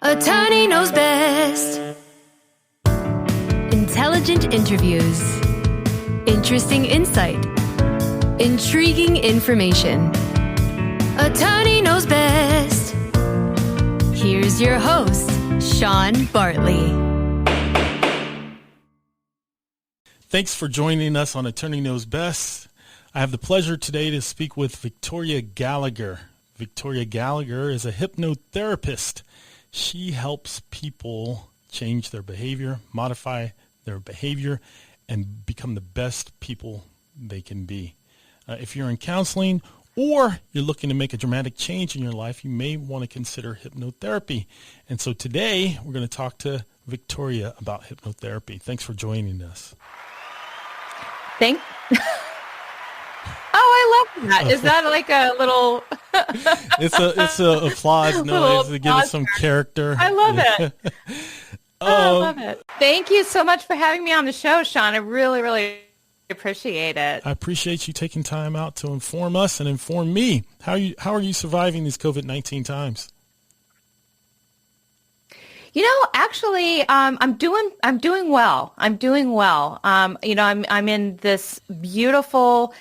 Attorney knows best. Intelligent interviews. Interesting insight. Intriguing information. Attorney knows best. Here's your host, Sean Bartley. Thanks for joining us on Attorney Knows Best. I have the pleasure today to speak with Victoria Gallagher. Victoria Gallagher is a hypnotherapist. She helps people change their behavior, modify their behavior, and become the best people they can be. If you're in counseling or you're looking to make a dramatic change in your life, you may want to consider hypnotherapy. And so today we're going to talk to Victoria about hypnotherapy. Thanks for joining us. Oh, I love that. Is that like a little... It's a applause noise to give it some character. I love it. I love it. Thank you so much for having me on the show, Sean. I really, really appreciate it. I appreciate you taking time out to inform us and inform me. How are you surviving these COVID-19 times? You know, actually, I'm doing well. I'm in this beautiful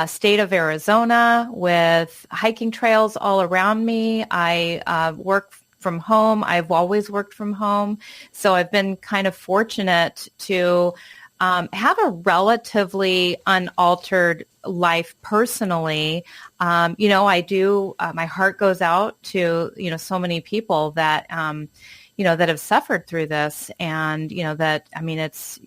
state of Arizona with hiking trails all around me. I work from home. I've always worked from home. So I've been kind of fortunate to have a relatively unaltered life personally. I do, my heart goes out to, so many people that, that have suffered through this, and it's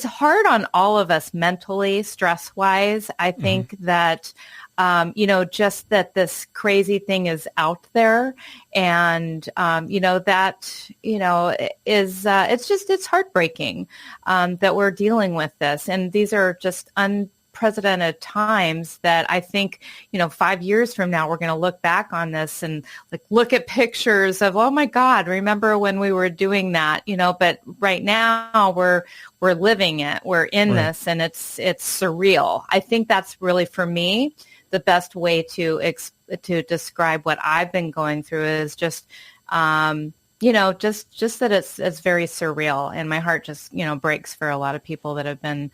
hard on all of us mentally, stress-wise. I think that just that this crazy thing is out there, and it's heartbreaking that we're dealing with this, and these are just unprecedented times that I think, 5 years from now, we're going to look back on this and look at pictures of, oh my God, remember when we were doing that, but right now we're living it, we're in this, and it's surreal. I think that's really, for me, the best way to describe what I've been going through is just, just that it's very surreal, and my heart just, breaks for a lot of people that have been,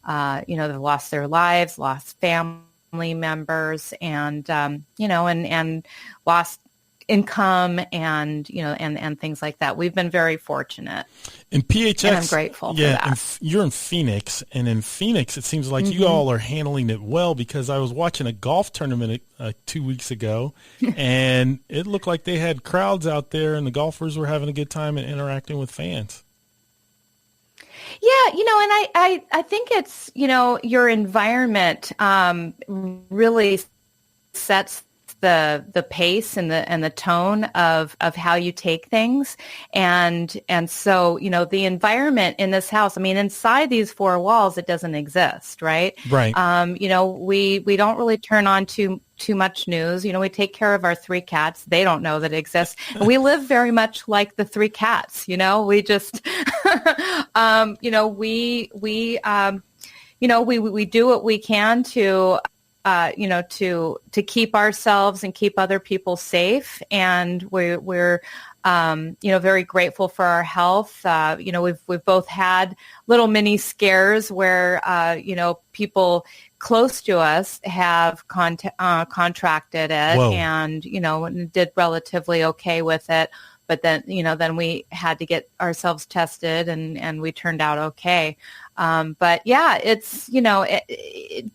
they've lost their lives, lost family members, and, and lost income and, and things like that. We've been very fortunate. In PHX, and I'm grateful for that. You're in Phoenix, and in Phoenix, it seems like you all are handling it well, because I was watching a golf tournament 2 weeks ago, and it looked like they had crowds out there, and the golfers were having a good time and interacting with fans. Yeah, and I think it's, your environment really sets the pace and the tone of how you take things. And so, the environment in this house, inside these four walls, it doesn't exist, right? Right. We don't really turn on too much news. We take care of our three cats. They don't know that it exists. And we live very much like the three cats, we just, we do what we can to, to keep ourselves and keep other people safe. And we're very grateful for our health. We've both had little mini scares where, people close to us have contracted it. Whoa. And, did relatively okay with it. But then, then we had to get ourselves tested, and we turned out okay. But yeah, it's,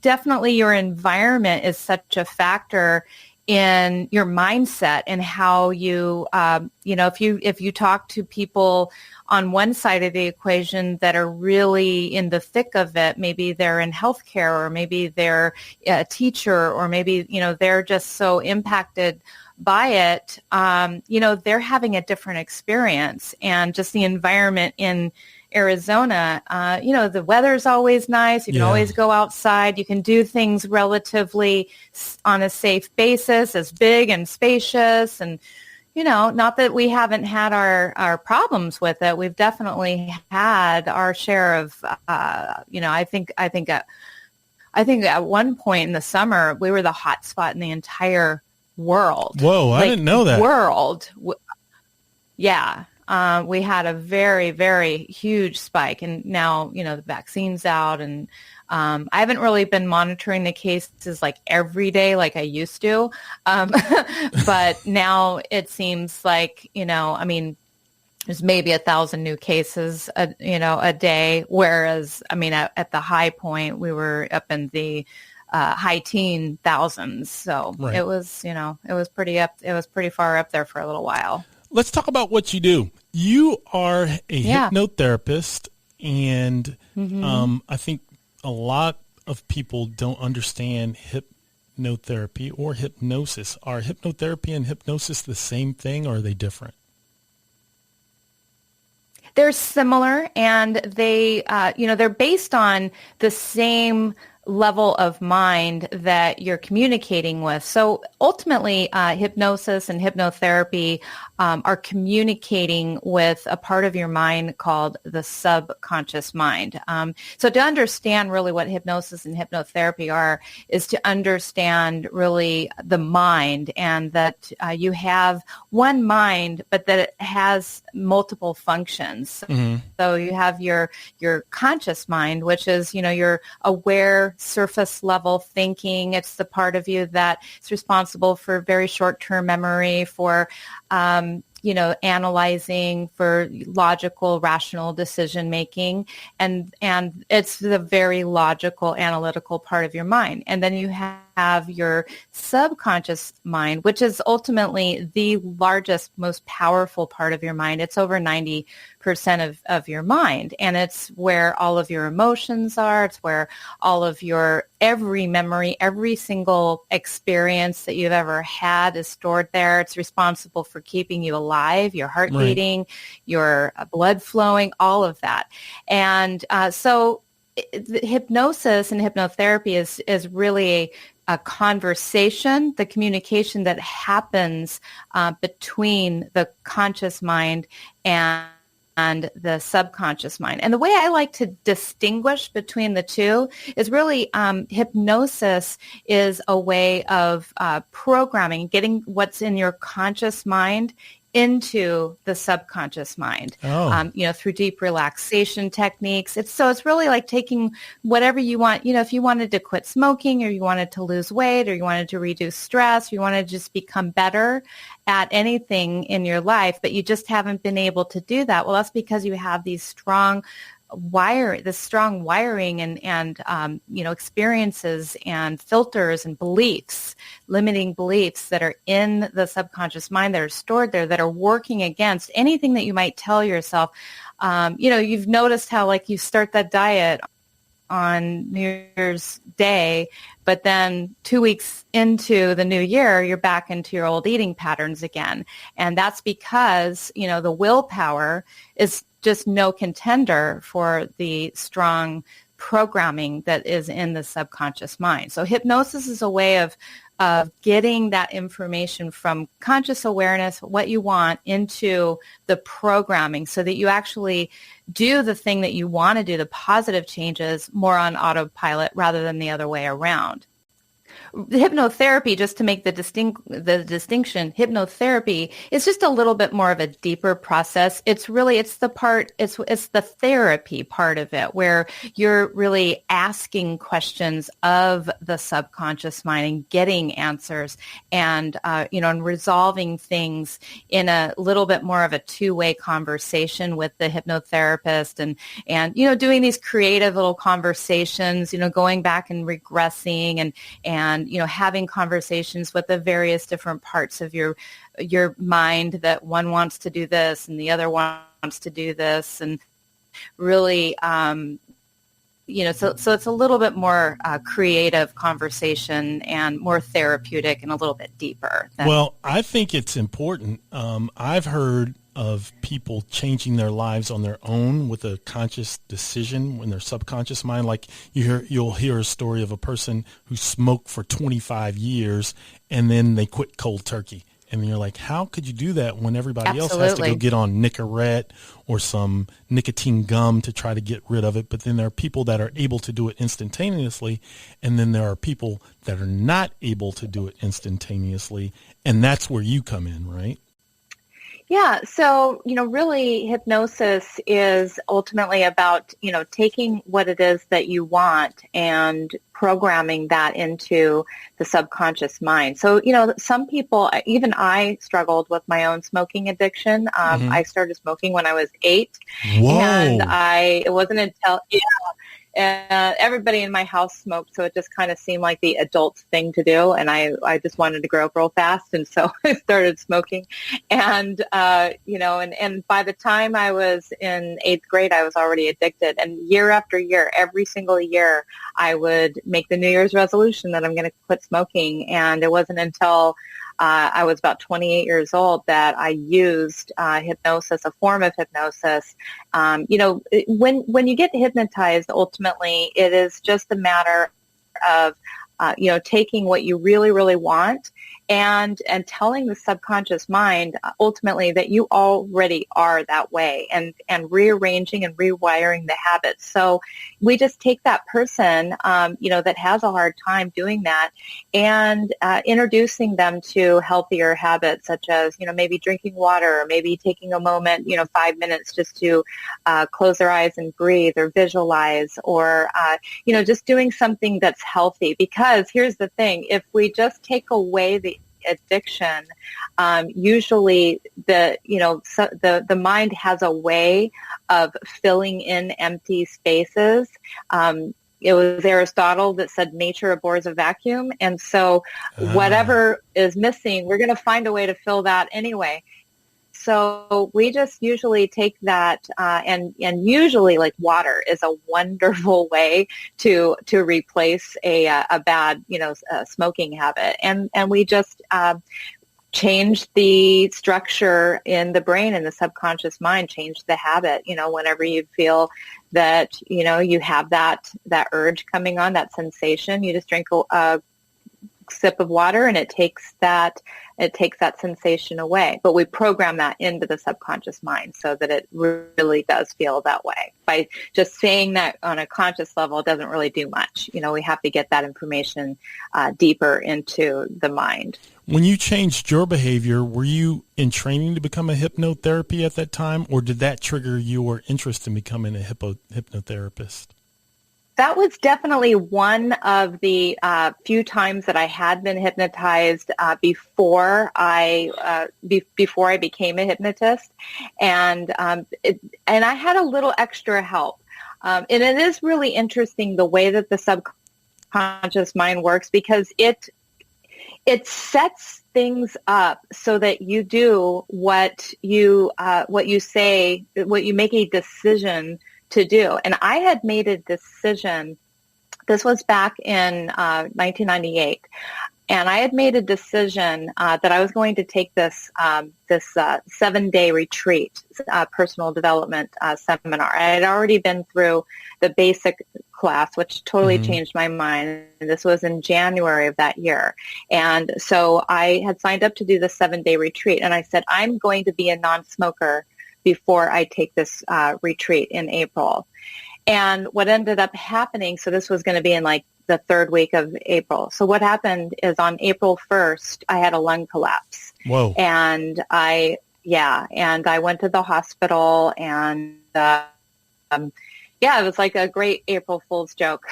definitely your environment is such a factor in your mindset and how you, if you talk to people on one side of the equation that are really in the thick of it, maybe they're in healthcare, or maybe they're a teacher, or maybe, they're just so impacted by it, they're having a different experience. And just the environment in Arizona, the weather's always nice. You can always go outside. You can do things relatively on a safe basis. It's big and spacious, and, not that we haven't had our problems with it. We've definitely had our share of, I think at one point in the summer, we were the hot spot in the entire world. Whoa, I didn't know that. World. Yeah. We had a very, very huge spike, and now, the vaccine's out, and I haven't really been monitoring the cases like every day like I used to. But now it seems like, there's maybe 1,000 new cases, a day. Whereas, at the high point, we were up in the high teen thousands. So Right. it was pretty far up there for a little while. Let's talk about what you do. You are a Yeah. hypnotherapist, and I think a lot of people don't understand hypnotherapy or hypnosis. Are hypnotherapy and hypnosis the same thing, or are they different? They're similar, and they're based on the same level of mind that you're communicating with. So ultimately, hypnosis and hypnotherapy are communicating with a part of your mind called the subconscious mind. So to understand really what hypnosis and hypnotherapy are is to understand really the mind, and that you have one mind, but that it has multiple functions. Mm-hmm. So you have your conscious mind, which is, your aware surface level thinking. It's the part of you that is responsible for very short-term memory, for analyzing, for logical, rational decision making, and it's the very logical, analytical part of your mind. And then you have your subconscious mind, which is ultimately the largest, most powerful part of your mind. It's over 90% of your mind, and it's where all of your emotions are. It's where all of your every memory, every single experience that you've ever had is stored there. It's responsible for keeping you alive, your heart Right. beating, your blood flowing, all of that. And so the hypnosis and hypnotherapy is really a conversation, the communication that happens between the conscious mind and the subconscious mind. And the way I like to distinguish between the two is really hypnosis is a way of programming, getting what's in your conscious mind into the subconscious mind, through deep relaxation techniques. It's really like taking whatever you want, if you wanted to quit smoking, or you wanted to lose weight, or you wanted to reduce stress, or you wanted to just become better at anything in your life, but you just haven't been able to do that. Well, that's because you have these strong wiring and experiences and filters and beliefs, limiting beliefs that are in the subconscious mind that are stored there, that are working against anything that you might tell yourself. You've noticed how like you start that diet on New Year's Day, but then 2 weeks into the new year, you're back into your old eating patterns again. And that's because, the willpower is just no contender for the strong programming that is in the subconscious mind. So hypnosis is a way of getting that information from conscious awareness, what you want, into the programming so that you actually do the thing that you want to do, the positive changes, more on autopilot rather than the other way around. The hypnotherapy, just to make the distinction, hypnotherapy is just a little bit more of a deeper process. It's the therapy part of it, where you're really asking questions of the subconscious mind and getting answers, and and resolving things in a little bit more of a two-way conversation with the hypnotherapist, and doing these creative little conversations, going back and regressing and having conversations with the various different parts of your mind, that one wants to do this and the other wants to do this, and really, so it's a little bit more creative conversation and more therapeutic and a little bit deeper. Well, I think it's important. I've heard of people changing their lives on their own with a conscious decision in their subconscious mind. Like you'll hear a story of a person who smoked for 25 years and then they quit cold turkey. And you're like, how could you do that when everybody else has to go get on Nicorette or some nicotine gum to try to get rid of it? But then there are people that are able to do it instantaneously, and then there are people that are not able to do it instantaneously, and that's where you come in, right? Yeah. So, really hypnosis is ultimately about, taking what it is that you want and programming that into the subconscious mind. So, some people, even I struggled with my own smoking addiction. Hmm. I started smoking when I was 8, and Whoa. it wasn't until, and everybody in my house smoked, so it just kind of seemed like the adult thing to do. And I just wanted to grow up real fast, and so I started smoking. And and by the time I was in 8th grade, I was already addicted. And year after year, every single year, I would make the New Year's resolution that I'm going to quit smoking. And it wasn't until I was about 28 years old that I used hypnosis, a form of hypnosis. When you get hypnotized, ultimately, it is just a matter of taking what you really, really want and telling the subconscious mind ultimately that you already are that way, and rearranging and rewiring the habits. So we just take that person, that has a hard time doing that, and introducing them to healthier habits, such as, maybe drinking water, or maybe taking a moment, 5 minutes just to close their eyes and breathe, or visualize, or, just doing something that's healthy. Because here's the thing, if we just take away the addiction, usually the mind has a way of filling in empty spaces. It was Aristotle that said nature abhors a vacuum. And so Ah. whatever is missing, we're going to find a way to fill that anyway. So we just usually take that, and usually, like, water is a wonderful way to replace a bad, smoking habit. And we just change the structure in the brain and the subconscious mind, change the habit. Whenever you feel that, you have that urge coming on, that sensation, you just drink a sip of water, and it takes that sensation away. But we program that into the subconscious mind so that it really does feel that way. By just saying that on a conscious level, it doesn't really do much. We have to get that information deeper into the mind. When you changed your behavior, were you in training to become a hypnotherapy at that time, or did that trigger your interest in becoming a hypnotherapist? That was definitely one of the few times that I had been hypnotized before I became a hypnotist, and I had a little extra help, and it is really interesting the way that the subconscious mind works, because it sets things up so that you do what you say, what you make a decision to do. And I had made a decision. This was back in 1998. And I had made a decision that I was going to take this 7-day retreat, personal development seminar. I had already been through the basic class, which totally Mm-hmm. changed my mind. This was in January of that year. And so I had signed up to do the 7-day retreat. And I said, I'm going to be a non-smoker before I take this retreat in April. And what ended up happening, so this was going to be in like the third week of April. So what happened is on April 1st, I had a lung collapse. Whoa. And I went to the hospital, and it was like a great April Fool's joke.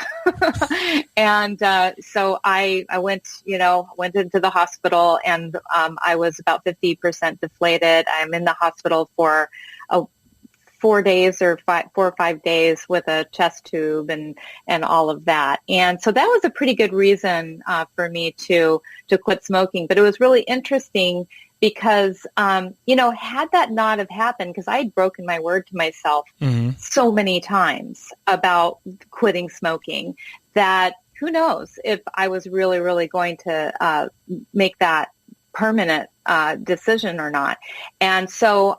And so I went into the hospital, and I was about 50% deflated. I'm in the hospital for 4 days or 4 or 5 days with a chest tube and all of that. And so that was a pretty good reason for me to quit smoking. But it was really interesting because, had that not have happened, because I had broken my word to myself Mm-hmm. so many times about quitting smoking, that who knows if I was really, really going to make that permanent decision or not. And so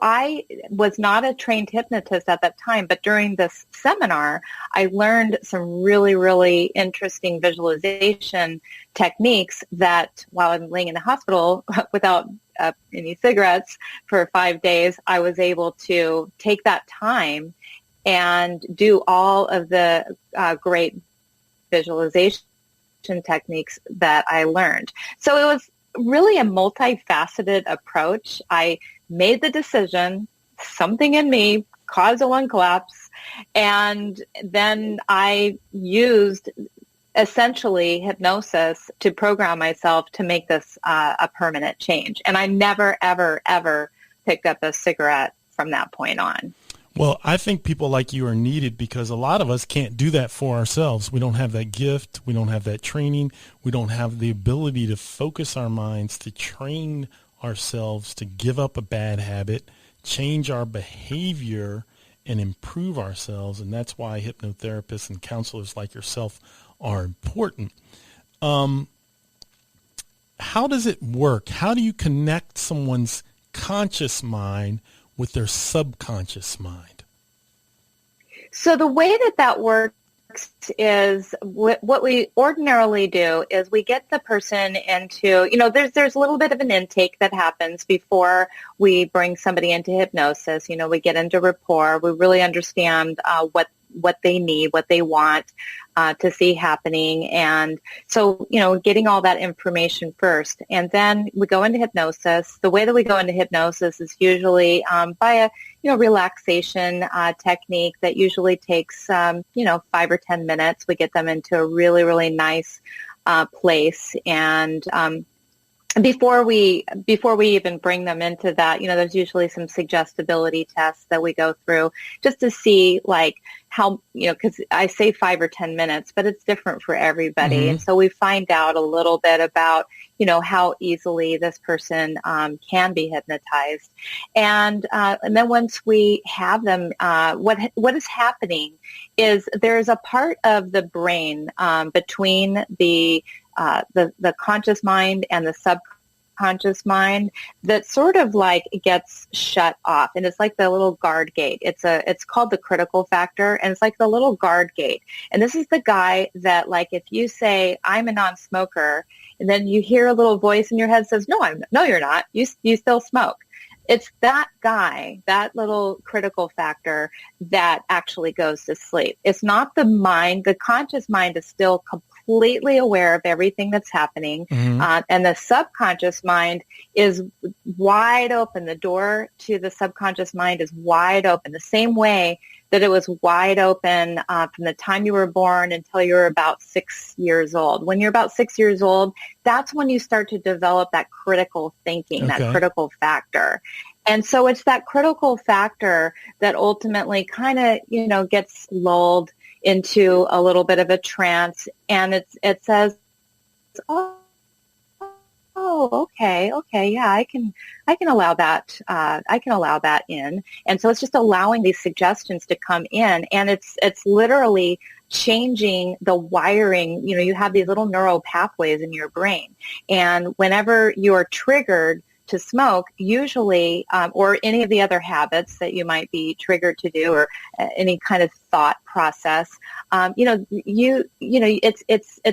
I was not a trained hypnotist at that time, but during this seminar, I learned some really, really interesting visualization techniques that while I'm laying in the hospital without any cigarettes for 5 days, I was able to take that time and do all of the great visualization techniques that I learned. So it was really a multifaceted approach. I made the decision, something in me caused a lung collapse, and then I used essentially hypnosis to program myself to make this a permanent change. And I never, ever, ever picked up a cigarette from that point on. Well, I think people like you are needed because a lot of us can't do that for ourselves. We don't have that gift. We don't have that training. We don't have the ability to focus our minds, to train ourselves, to give up a bad habit, change our behavior, and improve ourselves. And that's why hypnotherapists and counselors like yourself are important. How does it work? How do you connect someone's conscious mind with their subconscious mind? So the way that works is what we ordinarily do is we get the person into, there's a little bit of an intake that happens before we bring somebody into hypnosis. We get into rapport. We really understand what they need, what they want to see happening. And so, getting all that information first. And then we go into hypnosis. The way that we go into hypnosis is usually by a, relaxation technique that usually takes, 5 or 10 minutes. We get them into a really, really nice place. And before we even bring them into that, there's usually some suggestibility tests that we go through just to see like how, because I say 5 or 10 minutes, but it's different for everybody. Mm-hmm. And so we find out a little bit about, how easily this person can be hypnotized. And then once we have them, what is happening is there's a part of the brain between the conscious mind and the subconscious mind that sort of like gets shut off, and it's like the little guard gate. It's called the critical factor, and it's like the little guard gate. And this is the guy that, like, if you say I'm a non-smoker, and then you hear a little voice in your head says, no, you're not. You still smoke. It's that guy, that little critical factor that actually goes to sleep. It's not the mind. The conscious mind is still completely aware of everything that's happening. Mm-hmm. And the subconscious mind is wide open. The door to the subconscious mind is wide open, the same way that it was wide open from the time you were born until you were about 6 years old. When you're about 6 years old, that's when you start to develop that critical thinking, okay, that critical factor. And so it's that critical factor that ultimately kind of, gets lulled into a little bit of a trance, and it says, okay, yeah, I can allow that. I can allow that in. And so it's just allowing these suggestions to come in, and it's literally changing the wiring. You have these little neural pathways in your brain, and whenever you're triggered to smoke, usually, or any of the other habits that you might be triggered to do, or any kind of thought process, it's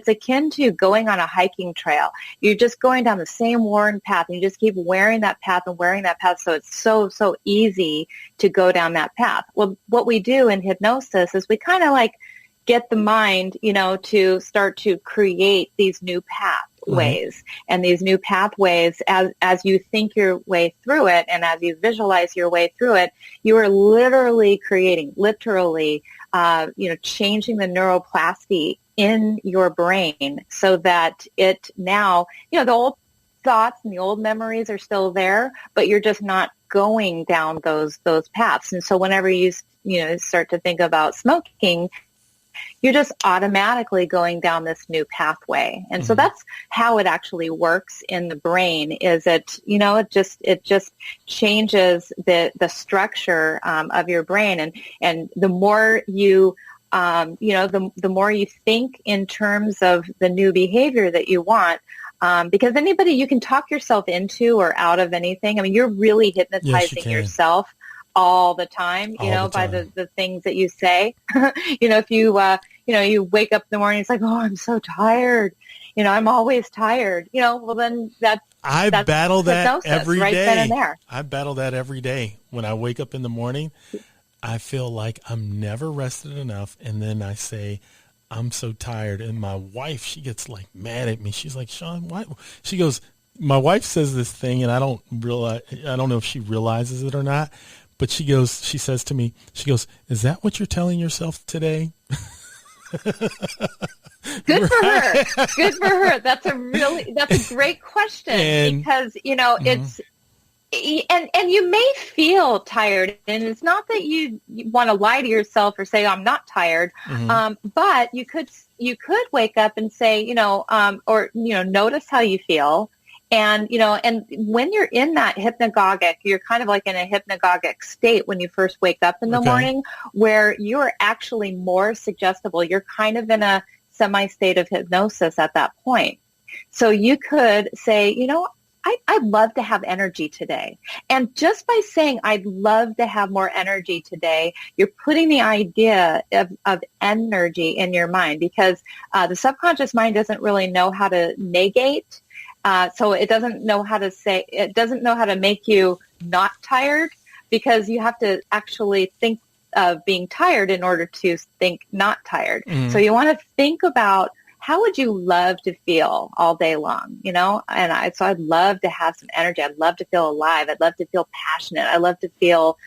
akin to going on a hiking trail. You're just going down the same worn path, and you just keep wearing that path. So it's so easy to go down that path. Well, what we do in hypnosis is we kind of like get the mind, to start to create these new pathways. Mm-hmm. And these new pathways, as you think your way through it, and as you visualize your way through it, you are literally creating, changing the neuroplasty in your brain so that it now, the old thoughts and the old memories are still there, but you're just not going down those paths. And so whenever you start to think about smoking, you're just automatically going down this new pathway. And mm-hmm. so that's how it actually works in the brain, is it just changes the structure of your brain. And the more you, the more you think in terms of the new behavior that you want, because you can talk yourself into or out of anything. I mean, you're really hypnotizing yourself all the time, by the things that you say. If you wake up in the morning, it's like, oh, I'm so tired. I'm always tired. Well, then I battle that every right day. Then and there. I battle that every day. When I wake up in the morning, I feel like I'm never rested enough. And then I say, I'm so tired. And my wife, she gets like mad at me. She's like, Sean, why? She goes, my wife says this thing, and I don't know if she realizes it or not, but she says to me, "Is that what you're telling yourself today?" Good for her. Good for her. That's a great question, because, it's, and you may feel tired, and it's not that you want to lie to yourself or say, "I'm not tired." But you could wake up and say, notice how you feel. And, and when you're in that hypnagogic, you're kind of like in a hypnagogic state when you first wake up in the morning, where you're actually more suggestible. You're kind of in a semi-state of hypnosis at that point. So you could say, I'd love to have energy today. And just by saying, I'd love to have more energy today, you're putting the idea of energy in your mind, because the subconscious mind doesn't really know how to negate. So it doesn't know how to make you not tired, because you have to actually think of being tired in order to think not tired. So you want to think about, how would you love to feel all day long, And so I'd love to have some energy. I'd love to feel alive. I'd love to feel passionate. I'd love to feel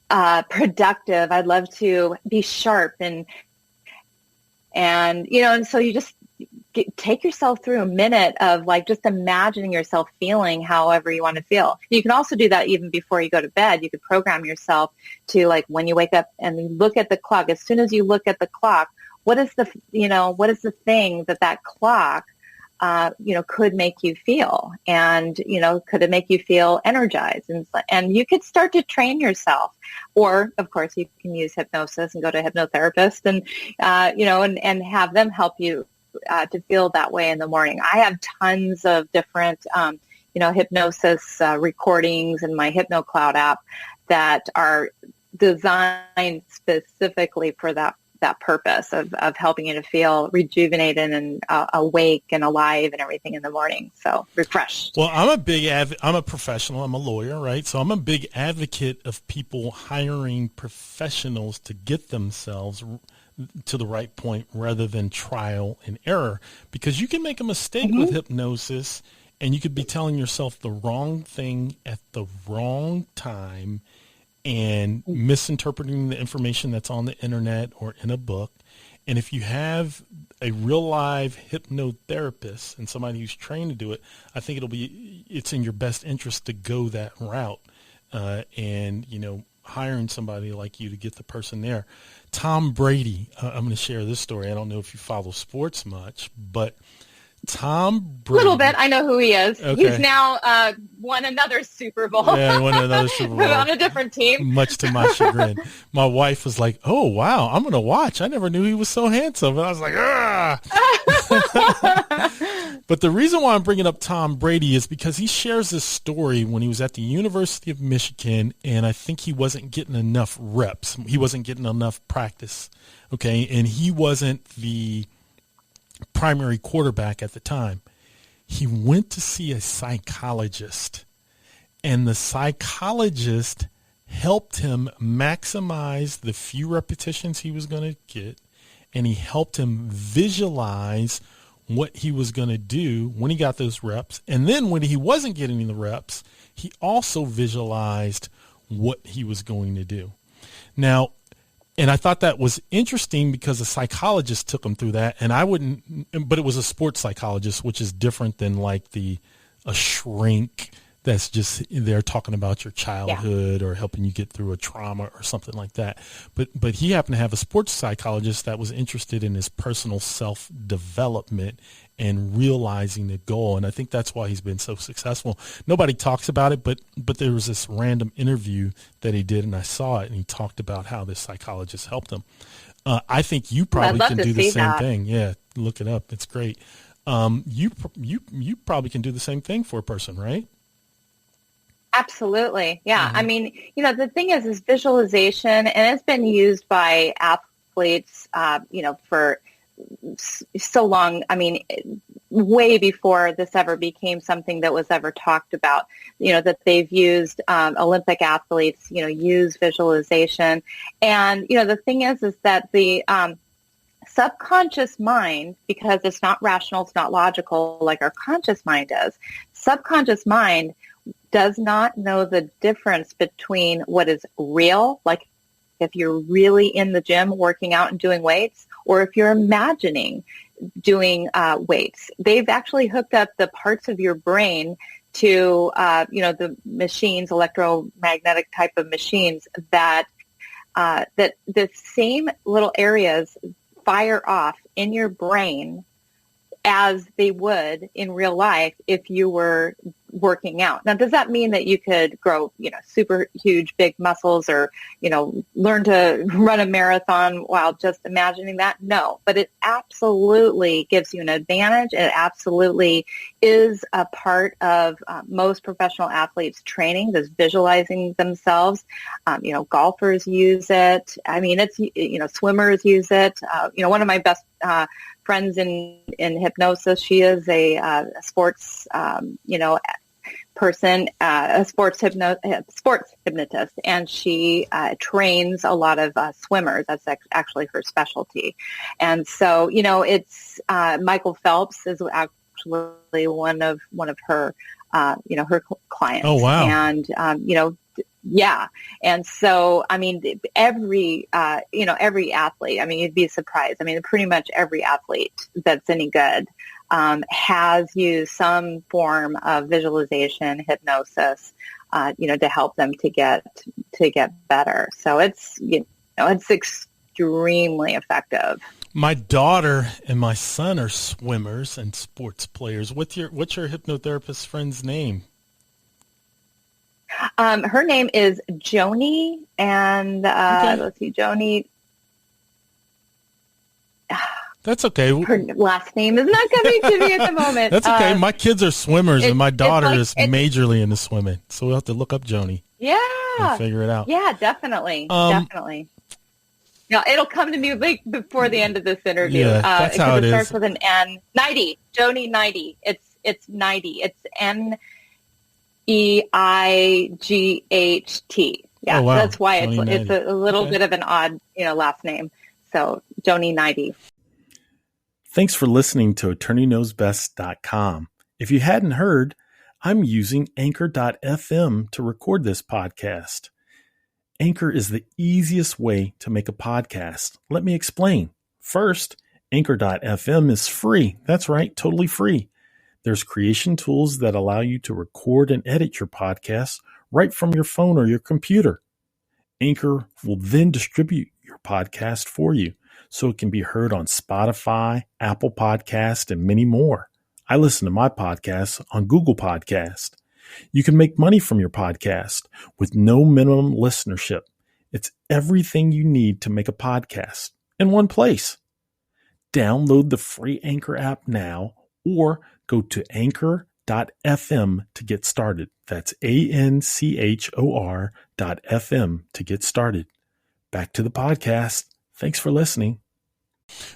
productive. I'd love to be sharp and so you just take yourself through a minute of just imagining yourself feeling however you want to feel. You can also do that even before you go to bed. You could program yourself to, when you wake up and you look at the clock, as soon as you look at the clock, what is the thing that clock, could make you feel? And, could it make you feel energized? And you could start to train yourself. Or, of course, you can use hypnosis and go to a hypnotherapist and, and have them help you to feel that way in the morning. I have tons of different, hypnosis recordings in my HypnoCloud app that are designed specifically for that purpose of helping you to feel rejuvenated and awake and alive and everything in the morning. So refreshed. Well, I'm a professional. I'm a lawyer, right? So I'm a big advocate of people hiring professionals to get themselves to the right point rather than trial and error, because you can make a mistake with hypnosis and you could be telling yourself the wrong thing at the wrong time and misinterpreting the information that's on the internet or in a book. And if you have a real live hypnotherapist and somebody who's trained to do it, I think it's in your best interest to go that route. And hiring somebody like you to get the person there. Tom Brady, I'm going to share this story. I don't know if you follow sports much, but Tom Brady. A little bit. I know who he is. Okay. He's now won another Super Bowl. Yeah, won another Super Bowl. On a different team. Much to my chagrin. My wife was like, "Oh, wow, I'm going to watch. I never knew he was so handsome." And I was like, "Ah." But the reason why I'm bringing up Tom Brady is because he shares this story when he was at the University of Michigan, and I think he wasn't getting enough reps. He wasn't getting enough practice, okay? And he wasn't the primary quarterback at the time. He went to see a psychologist, and the psychologist helped him maximize the few repetitions he was going to get, and he helped him visualize what he was going to do when he got those reps. And then when he wasn't getting the reps, he also visualized what he was going to do. Now, and I thought that was interesting because a psychologist took him through that, and but it was a sports psychologist, which is different than a shrink that's just there talking about your childhood or helping you get through a trauma or something like that. But he happened to have a sports psychologist that was interested in his personal self-development and realizing the goal. And I think that's why he's been so successful. Nobody talks about it, but there was this random interview that he did, and I saw it, and he talked about how this psychologist helped him. I think you probably can do the same thing. Yeah, look it up. It's great. You probably can do the same thing for a person, right? Absolutely. Yeah. Mm-hmm. I mean, the thing is visualization, and it's been used by athletes, for so long. I mean, way before this ever became something that was ever talked about, that they've used, Olympic athletes, use visualization. And, the thing is that the, subconscious mind, because it's not rational, it's not logical like our conscious mind is, subconscious mind does not know the difference between what is real, like if you're really in the gym working out and doing weights, or if you're imagining doing weights. They've actually hooked up the parts of your brain to, the machines, electromagnetic type of machines that the same little areas fire off in your brain as they would in real life if you were working out. Now, does that mean that you could grow, super huge, big muscles or, learn to run a marathon while just imagining that? No, but it absolutely gives you an advantage. It absolutely is a part of most professional athletes' training, this visualizing themselves. Golfers use it. I mean, it's, swimmers use it. One of my best friends in hypnosis, she is a sports, person, a sports hypnotist, and she trains a lot of swimmers. That's actually her specialty. And so, it's Michael Phelps is actually one of her, her clients. Oh, wow. And, yeah. And so, I mean, every athlete, I mean, you'd be surprised. I mean, pretty much every athlete that's any good has used some form of visualization, hypnosis, to help them to get better. So it's, it's extremely effective. My daughter and my son are swimmers and sports players. What's your hypnotherapist friend's name? Her name is Joni, and let's see, Joni. That's okay. Her last name is not coming to me at the moment. That's okay. My kids are swimmers, and my daughter is majorly into swimming, so we'll have to look up Joni. Yeah, and figure it out. Yeah, definitely, definitely. Now it'll come to me before the end of this interview. Yeah, that's how it is. Starts with an N. 90, Joni 90. It's 90. It's NEIGHT. Yeah, oh, wow. That's why it's a little bit of an odd, last name. So Joni 90. Thanks for listening to AttorneyKnowsBest.com. If you hadn't heard, I'm using Anchor.fm to record this podcast. Anchor is the easiest way to make a podcast. Let me explain. First, Anchor.fm is free. That's right, totally free. There's creation tools that allow you to record and edit your podcast right from your phone or your computer. Anchor will then distribute your podcast for you so it can be heard on Spotify, Apple Podcast, and many more. I listen to my podcasts on Google Podcast. You can make money from your podcast with no minimum listenership. It's everything you need to make a podcast in one place. Download the free Anchor app now or go to anchor.fm to get started. That's ANCHOR.FM to get started. Back to the podcast. Thanks for listening.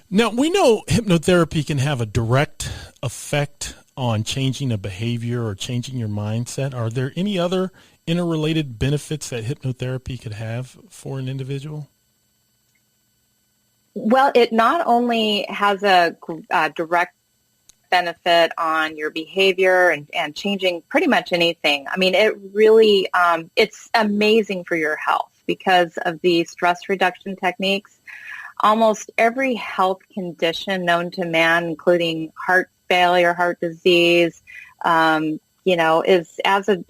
Now, we know hypnotherapy can have a direct effect on changing a behavior or changing your mindset. Are there any other interrelated benefits that hypnotherapy could have for an individual? Well, it not only has a direct benefit on your behavior and changing pretty much anything. I mean, it really, it's amazing for your health because of the stress reduction techniques. Almost every health condition known to man, including heart failure, heart disease, is as a,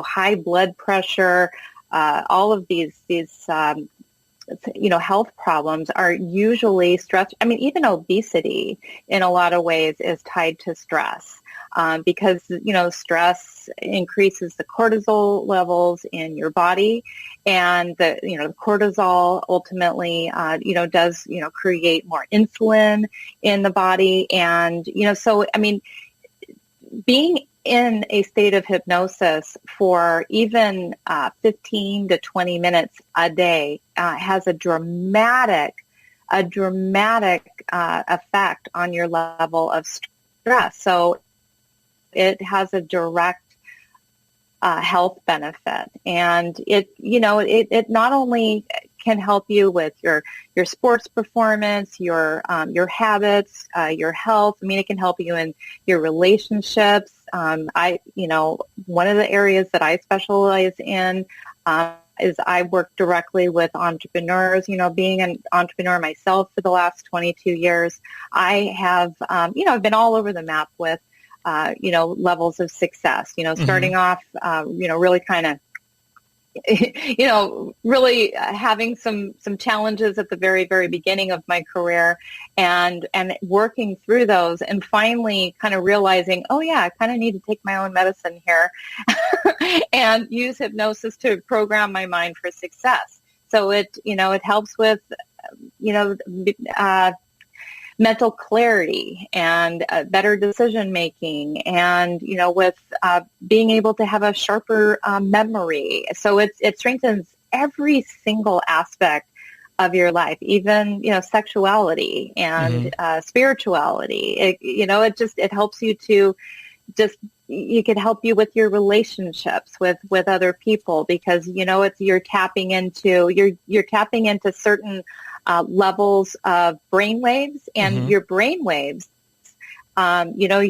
high blood pressure, all of these health problems are usually stress. I mean, even obesity in a lot of ways is tied to stress because, stress increases the cortisol levels in your body. And the cortisol ultimately, does, create more insulin in the body. And, so, I mean, being in a state of hypnosis for even 15 to 20 minutes a day has a dramatic effect on your level of stress. So it has a direct health benefit, and it not only can help you with your sports performance, your habits, your health. I mean, it can help you in your relationships. One of the areas that I specialize in is I work directly with entrepreneurs. Being an entrepreneur myself for the last 22 years, I have, I've been all over the map with, levels of success, starting off, really kind of, really having some challenges at the very, very beginning of my career and working through those and finally kind of realizing, oh yeah, I kind of need to take my own medicine here and use hypnosis to program my mind for success. So it helps with, mental clarity and better decision making and, with being able to have a sharper memory. So it strengthens every single aspect of your life, even, sexuality and spirituality. It helps you to it could help you with your relationships with other people because, you're tapping into certain levels of brain waves and your brain waves, your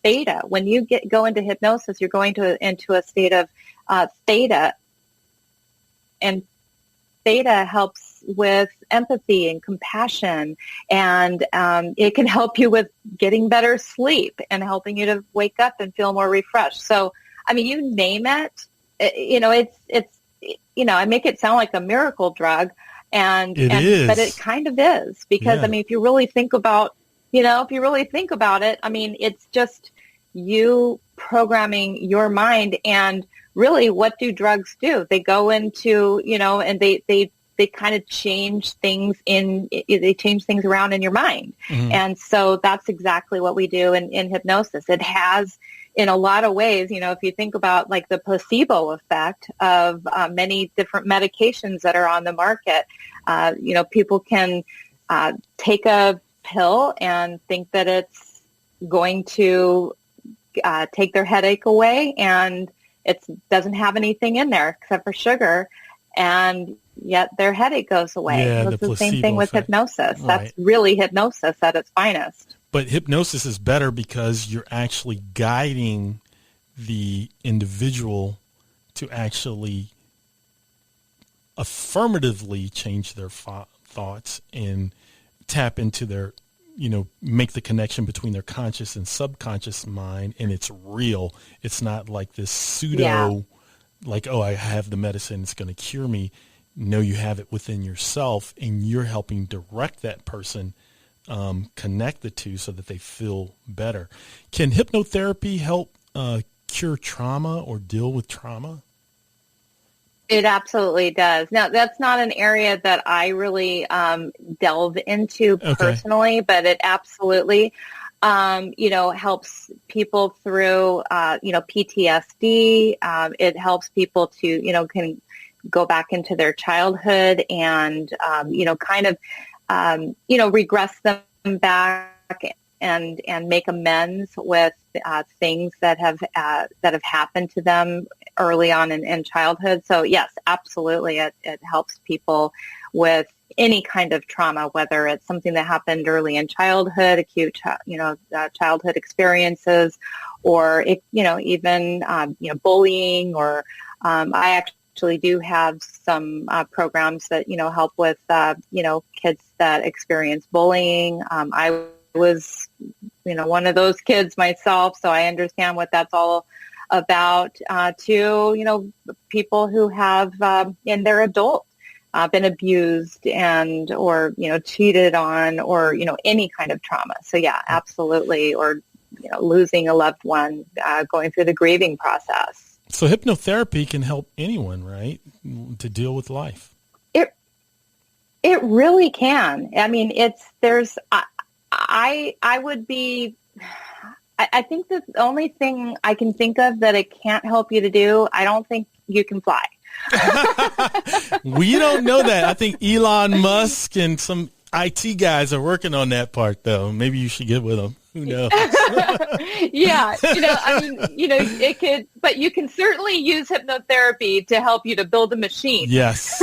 theta. When you go into hypnosis, you're going into a state of theta, and theta helps with empathy and compassion, and it can help you with getting better sleep and helping you to wake up and feel more refreshed. So, I mean, you name it, it's I make it sound like a miracle drug. But it kind of is because, I mean, if you really think about it, I mean, it's just you programming your mind. And really, what do drugs do? They go into, and they kind of change things they change things around in your mind. And so that's exactly what we do in hypnosis. It has, in a lot of ways, if you think about like the placebo effect of many different medications that are on the market, people can take a pill and think that it's going to take their headache away, and it doesn't have anything in there except for sugar, and yet their headache goes away. Yeah, It's the same thing with effect. hypnosis. Right. That's really hypnosis at its finest. But hypnosis is better because you're actually guiding the individual to actually affirmatively change their thoughts and tap into their, make the connection between their conscious and subconscious mind. And it's real. It's not like this pseudo, like, oh, I have the medicine, it's going to cure me. No, you have it within yourself, and you're helping direct that person, connect the two so that they feel better. Can hypnotherapy help cure trauma or deal with trauma? It absolutely does. Now, that's not an area that I really delve into personally, but it absolutely, helps people through, PTSD. It helps people to, can go back into their childhood and, regress them back and make amends with things that have happened to them early on in childhood. So yes, absolutely, it helps people with any kind of trauma, whether it's something that happened early in childhood, acute childhood experiences, or even bullying, or I actually do have some programs that help with kids that experience bullying. I was one of those kids myself, so I understand what that's all about. To people who have in their adult been abused or cheated on, or any kind of trauma. So yeah, absolutely. Or losing a loved one, going through the grieving process. So hypnotherapy can help anyone, right, to deal with life? It really can. I mean, I think the only thing I can think of that it can't help you to do, I don't think you can fly. We don't know that. I think Elon Musk and some IT guys are working on that part, though. Maybe you should get with them. Who knows? Yeah, it could, but you can certainly use hypnotherapy to help you to build a machine. Yes,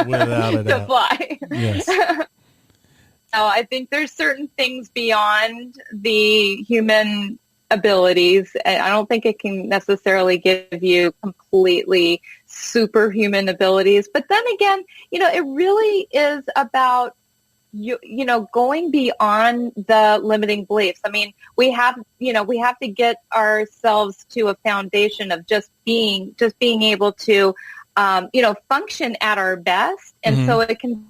without a to doubt. fly. Yes. No, I think there's certain things beyond the human abilities. I don't think it can necessarily give you completely superhuman abilities. But then again, it really is about going beyond the limiting beliefs. I mean, we have to get ourselves to a foundation of just being able to, function at our best. And so it can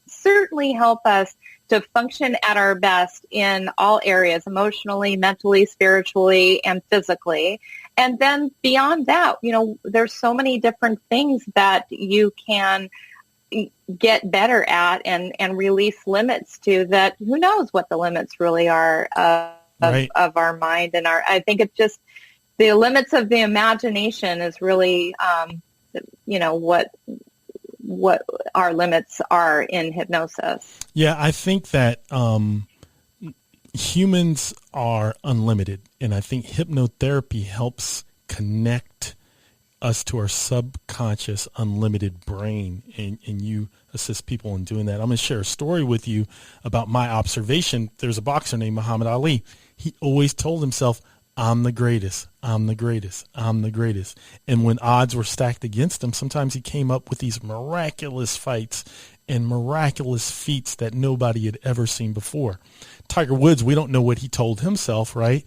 certainly help us to function at our best in all areas, emotionally, mentally, spiritually, and physically. And then beyond that, there's so many different things that you can get better at and release limits to, that who knows what the limits really are of our mind. And I think it's just the limits of the imagination is really, what our limits are in hypnosis. Yeah, I think that humans are unlimited, and I think hypnotherapy helps connect us to our subconscious unlimited brain, and you assist people in doing that. I'm going to share a story with you about my observation. There's a boxer named Muhammad Ali. He always told himself, I'm the greatest, I'm the greatest, I'm the greatest. And when odds were stacked against him, sometimes he came up with these miraculous fights and miraculous feats that nobody had ever seen before. Tiger Woods, we don't know what he told himself, right?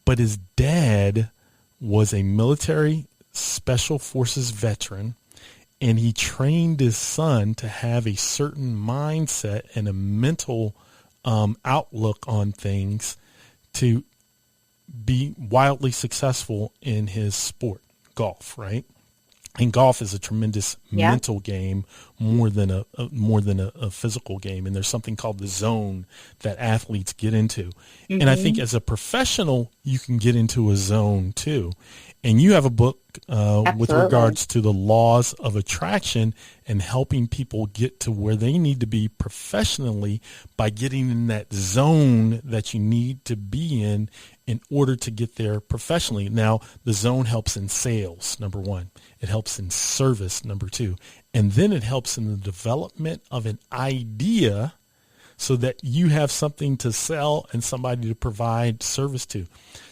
But his dad was a military special forces veteran, and he trained his son to have a certain mindset and a mental outlook on things to be wildly successful in his sport, golf, right? And golf is a tremendous mental game more than a physical game. And there's something called the zone that athletes get into. And I think as a professional, you can get into a zone too. And you have a book with regards to the laws of attraction and helping people get to where they need to be professionally by getting in that zone that you need to be in order to get there professionally. Now, the zone helps in sales, number one. It helps in service, number two. And then it helps in the development of an idea so that you have something to sell and somebody to provide service to.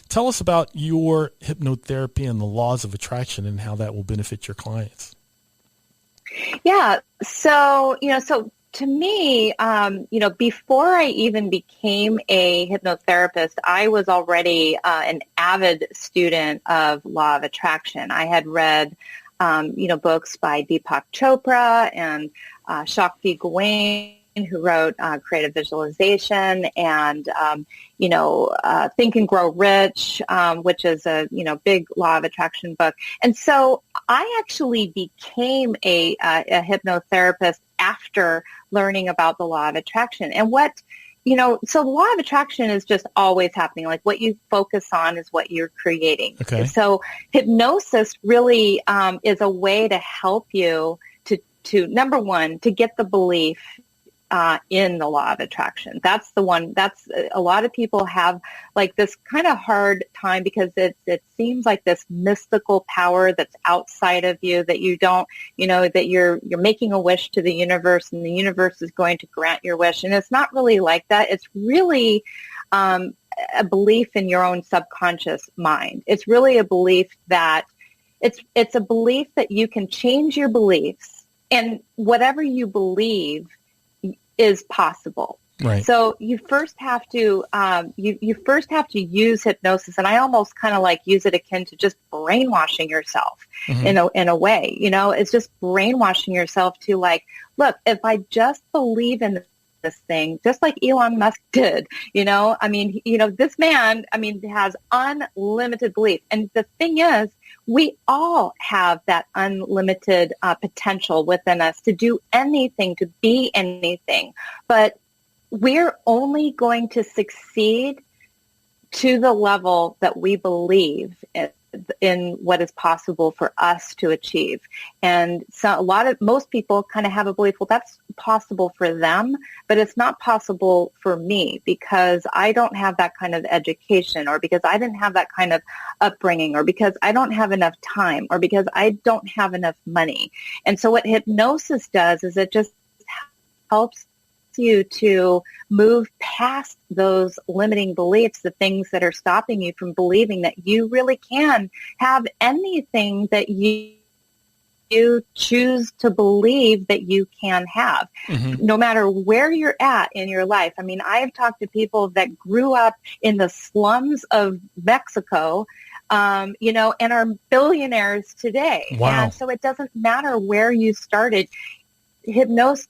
Tell us about your hypnotherapy and the laws of attraction and how that will benefit your clients. Yeah. So to me, before I even became a hypnotherapist, I was already an avid student of law of attraction. I had read, books by Deepak Chopra and Shakti Gawain, who wrote Creative Visualization, and, Think and Grow Rich, which is a, big law of attraction book. And so I actually became a hypnotherapist after learning about the law of attraction. And so the law of attraction is just always happening. Like, what you focus on is what you're creating. Okay. So hypnosis really is a way to help you to number one, to get the belief in the law of attraction. That's the one. That's a lot of people have like this kind of hard time because it seems like this mystical power that's outside of you that you don't, that you're making a wish to the universe and the universe is going to grant your wish. And it's not really like that. It's really a belief in your own subconscious mind. It's really a belief that it's a belief that you can change your beliefs, and whatever you believe is possible. Right. So you first have to you first have to use hypnosis, and I almost kind of like use it akin to just brainwashing yourself in a way. It's just brainwashing yourself to like, look, if I just believe in this thing, just like Elon Musk did, this man, has unlimited belief. And the thing is, we all have that unlimited potential within us to do anything, to be anything. But we're only going to succeed to the level that we believe in what is possible for us to achieve. And so most people kind of have a belief, well, that's possible for them, but it's not possible for me because I don't have that kind of education, or because I didn't have that kind of upbringing, or because I don't have enough time, or because I don't have enough money. And so what hypnosis does is it just helps you to move past those limiting beliefs, the things that are stopping you from believing that you really can have anything that you choose to believe that you can have, no matter where you're at in your life. I mean, I've talked to people that grew up in the slums of Mexico, and are billionaires today. Wow. And so it doesn't matter where you started. Hypnosis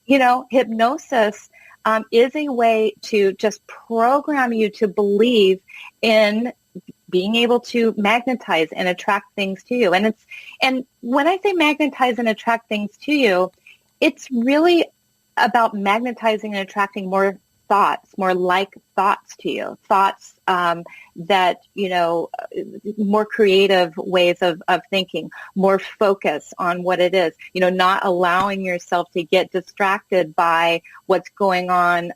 is a way to just program you to believe in being able to magnetize and attract things to you. And when I say magnetize and attract things to you, it's really about magnetizing and attracting more thoughts, more like thoughts to you, thoughts that, more creative ways of thinking, more focus on what it is, not allowing yourself to get distracted by what's going on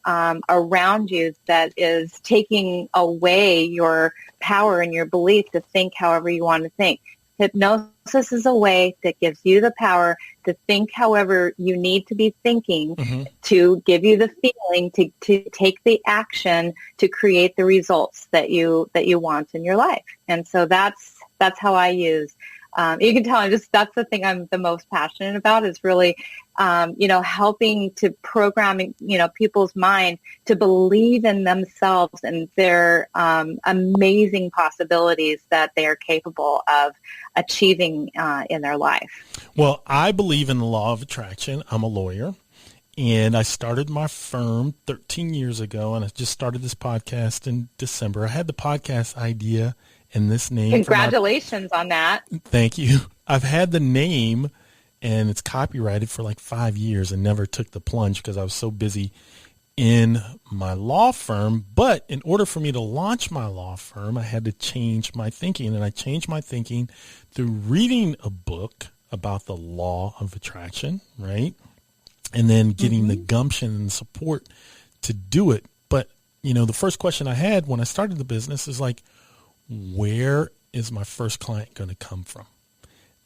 around you that is taking away your power and your belief to think however you want to think. Hypnosis is a way that gives you the power to think however you need to be thinking, to give you the feeling to take the action to create the results that you want in your life. And so that's how I use. You can tell that's the thing I'm the most passionate about, is really, helping to program, people's mind to believe in themselves and their amazing possibilities that they are capable of achieving in their life. Well, I believe in the law of attraction. I'm a lawyer, and I started my firm 13 years ago, and I just started this podcast in December. I had the podcast idea and this name. Congratulations on that. Thank you. I've had the name, and it's copyrighted for like 5 years and never took the plunge because I was so busy in my law firm. But in order for me to launch my law firm, I had to change my thinking, and I changed my thinking through reading a book about the law of attraction, right? And then getting the gumption and support to do it. But, the first question I had when I started the business is like, where is my first client going to come from?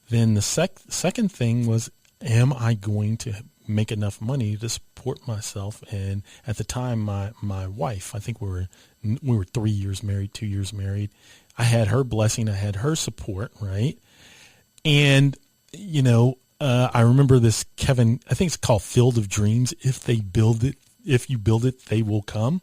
Then the second thing was, am I going to make enough money to support myself? And at the time, my wife, I think we were 3 years married, 2 years married. I had her blessing. I had her support, right? And, I remember this, Kevin, I think it's called Field of Dreams. If you build it, they will come.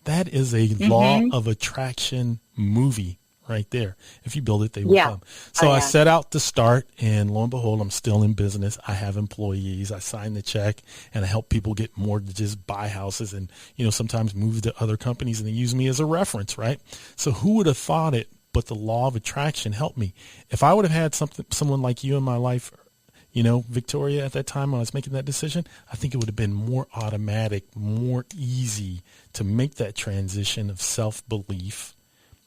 That is a law of attraction movie right there. If you build it, they will come. So I set out to start, and lo and behold, I'm still in business. I have employees. I sign the check, and I help people get mortgages, buy houses, and, sometimes move to other companies, and they use me as a reference, right? So who would have thought it, but the law of attraction helped me. If I would have had someone like you in my life, Victoria, at that time when I was making that decision, I think it would have been more automatic, more easy to make that transition of self-belief,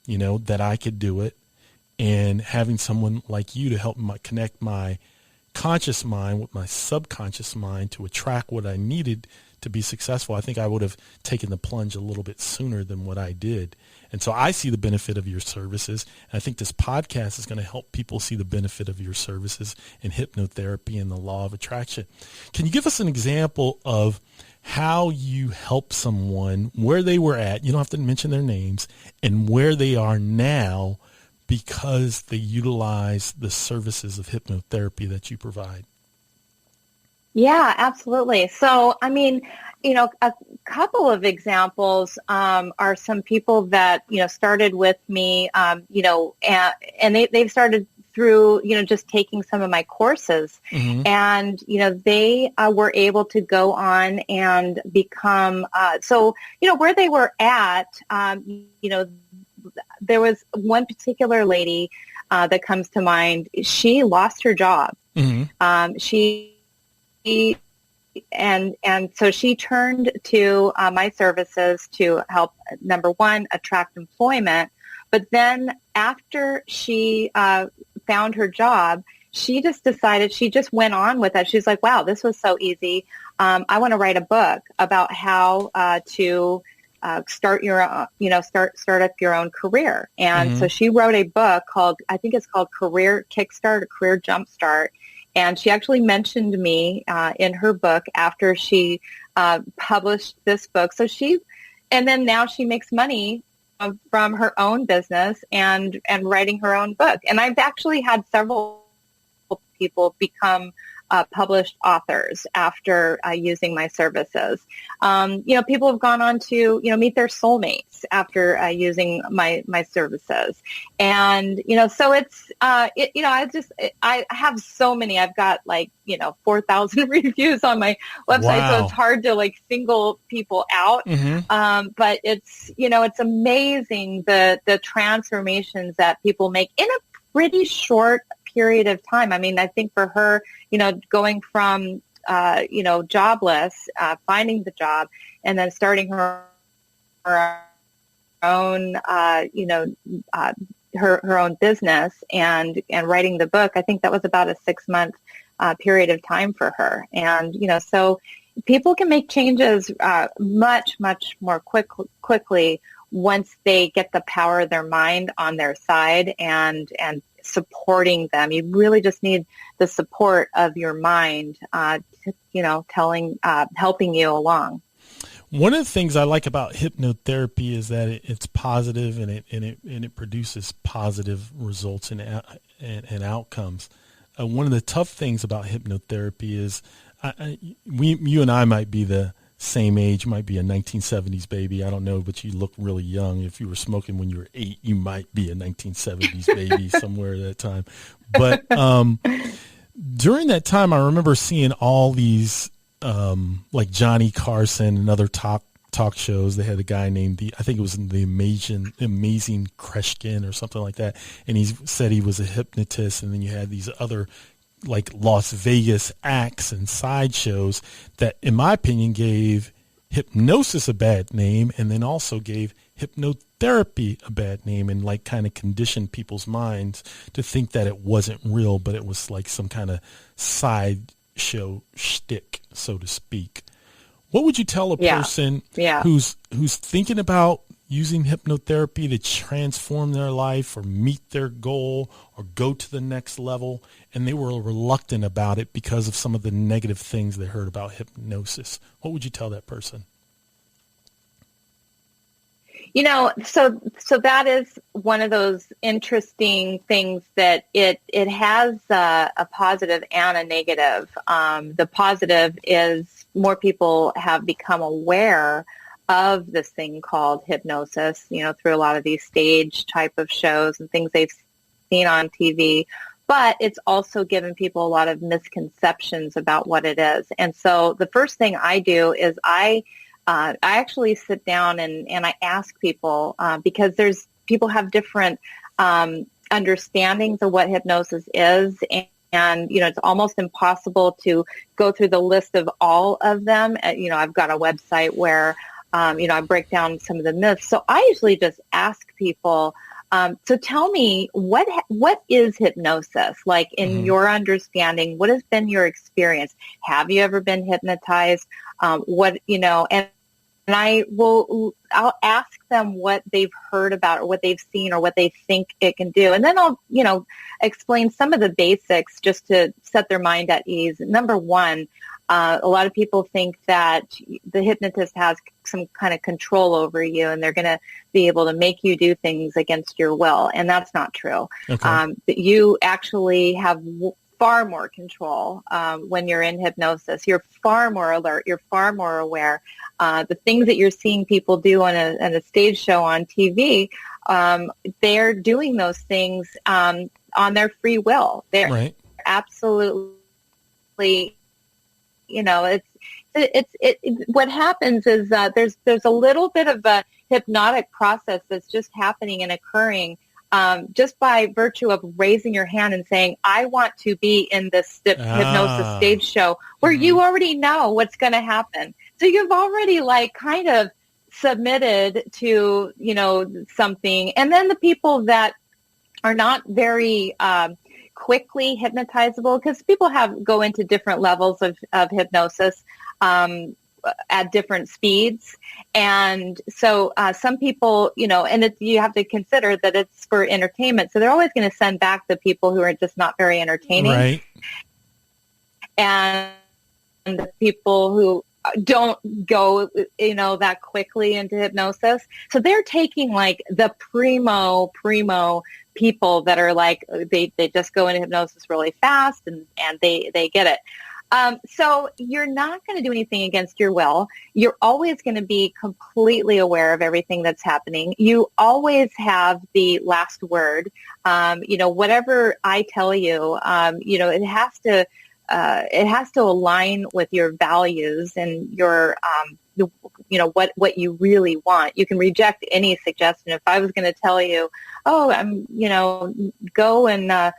that I could do it, and having someone like you to help connect my conscious mind with my subconscious mind to attract what I needed to be successful. I think I would have taken the plunge a little bit sooner than what I did. And so I see the benefit of your services. And I think this podcast is going to help people see the benefit of your services in hypnotherapy and the law of attraction. Can you give us an example of how you help someone, where they were at, you don't have to mention their names, and where they are now because they utilize the services of hypnotherapy that you provide? Yeah, absolutely. So, a couple of examples are some people that, started with me, and they've started through, just taking some of my courses, and, they were able to go on and become, where they were at, there was one particular lady that comes to mind. She lost her job. And so she turned to my services to help, number one, attract employment, But then after she found her job, she just decided, she just went on with it. She's like, wow, this was so easy. I want to write a book about how to start your, start up your own career. And so she wrote a book called, I think it's called Career Kickstart or Career Jumpstart. And she actually mentioned me in her book after she published this book. And then now she makes money from her own business and writing her own book. And I've actually had several people become published authors after using my services. People have gone on to, meet their soulmates after using my services. And, so it's, I have so many, I've got 4,000 reviews on my website. Wow. So it's hard to single people out. But it's, it's amazing the transformations that people make in a pretty short period of time. I mean, I think for her, going from, jobless, finding the job and then starting her own, her own business and writing the book, I think that was about a 6-month period of time for her. And, so people can make changes much, much more quickly once they get the power of their mind on their side and supporting them. You really just need the support of your mind, helping you along. One of the things I like about hypnotherapy is that it's positive and it produces positive results and outcomes. One of the tough things about hypnotherapy is you and I might be the same age, might be a 1970s baby. I don't know, but you look really young. If you were smoking when you were 8, you might be a 1970s baby somewhere at that time. But during that time, I remember seeing all these like Johnny Carson and other talk shows. They had a guy named I think it was the Amazing Kreshkin or something like that. And he said he was a hypnotist. And then you had these other like Las Vegas acts and sideshows that, in my opinion, gave hypnosis a bad name and then also gave hypnotherapy a bad name and kind of conditioned people's minds to think that it wasn't real, but it was like some kind of sideshow shtick, so to speak. What would you tell a person who's thinking about using hypnotherapy to transform their life or meet their goal or go to the next level, and they were reluctant about it because of some of the negative things they heard about hypnosis? What would you tell that person? So that is one of those interesting things that it has a positive and a negative. The positive is more people have become aware of this thing called hypnosis, through a lot of these stage type of shows and things they've seen on TV. But it's also given people a lot of misconceptions about what it is. And so the first thing I do is I actually sit down and I ask people, because people have different understandings of what hypnosis is. And, it's almost impossible to go through the list of all of them. I've got a website where, I break down some of the myths. So I usually just ask people, so tell me, what is hypnosis? Like in your understanding, what has been your experience? Have you ever been hypnotized? And I'll ask them what they've heard about or what they've seen or what they think it can do. And then I'll, explain some of the basics just to set their mind at ease. Number one, a lot of people think that the hypnotist has some kind of control over you and they're going to be able to make you do things against your will. And that's not true. Okay. You actually have far more control when you're in hypnosis. You're far more alert. You're far more aware. The things that you're seeing people do on a stage show on TV, they're doing those things on their free will. They're right. Absolutely, what happens is there's a little bit of a hypnotic process that's just happening and occurring just by virtue of raising your hand and saying, I want to be in this hypnosis stage show where you already know what's going to happen. So you've already kind of submitted to, something. And then the people that are not very quickly hypnotizable, because people go into different levels of hypnosis at different speeds. And so some people, and you have to consider that it's for entertainment. So they're always going to send back the people who are just not very entertaining. Right. And the people who don't go, that quickly into hypnosis. So they're taking like the primo people that are like, they just go into hypnosis really fast and they get it. So you're not going to do anything against your will. You're always going to be completely aware of everything that's happening. You always have the last word. Whatever I tell you, it has to align with your values and your, what you really want. You can reject any suggestion. If I was going to tell you, go and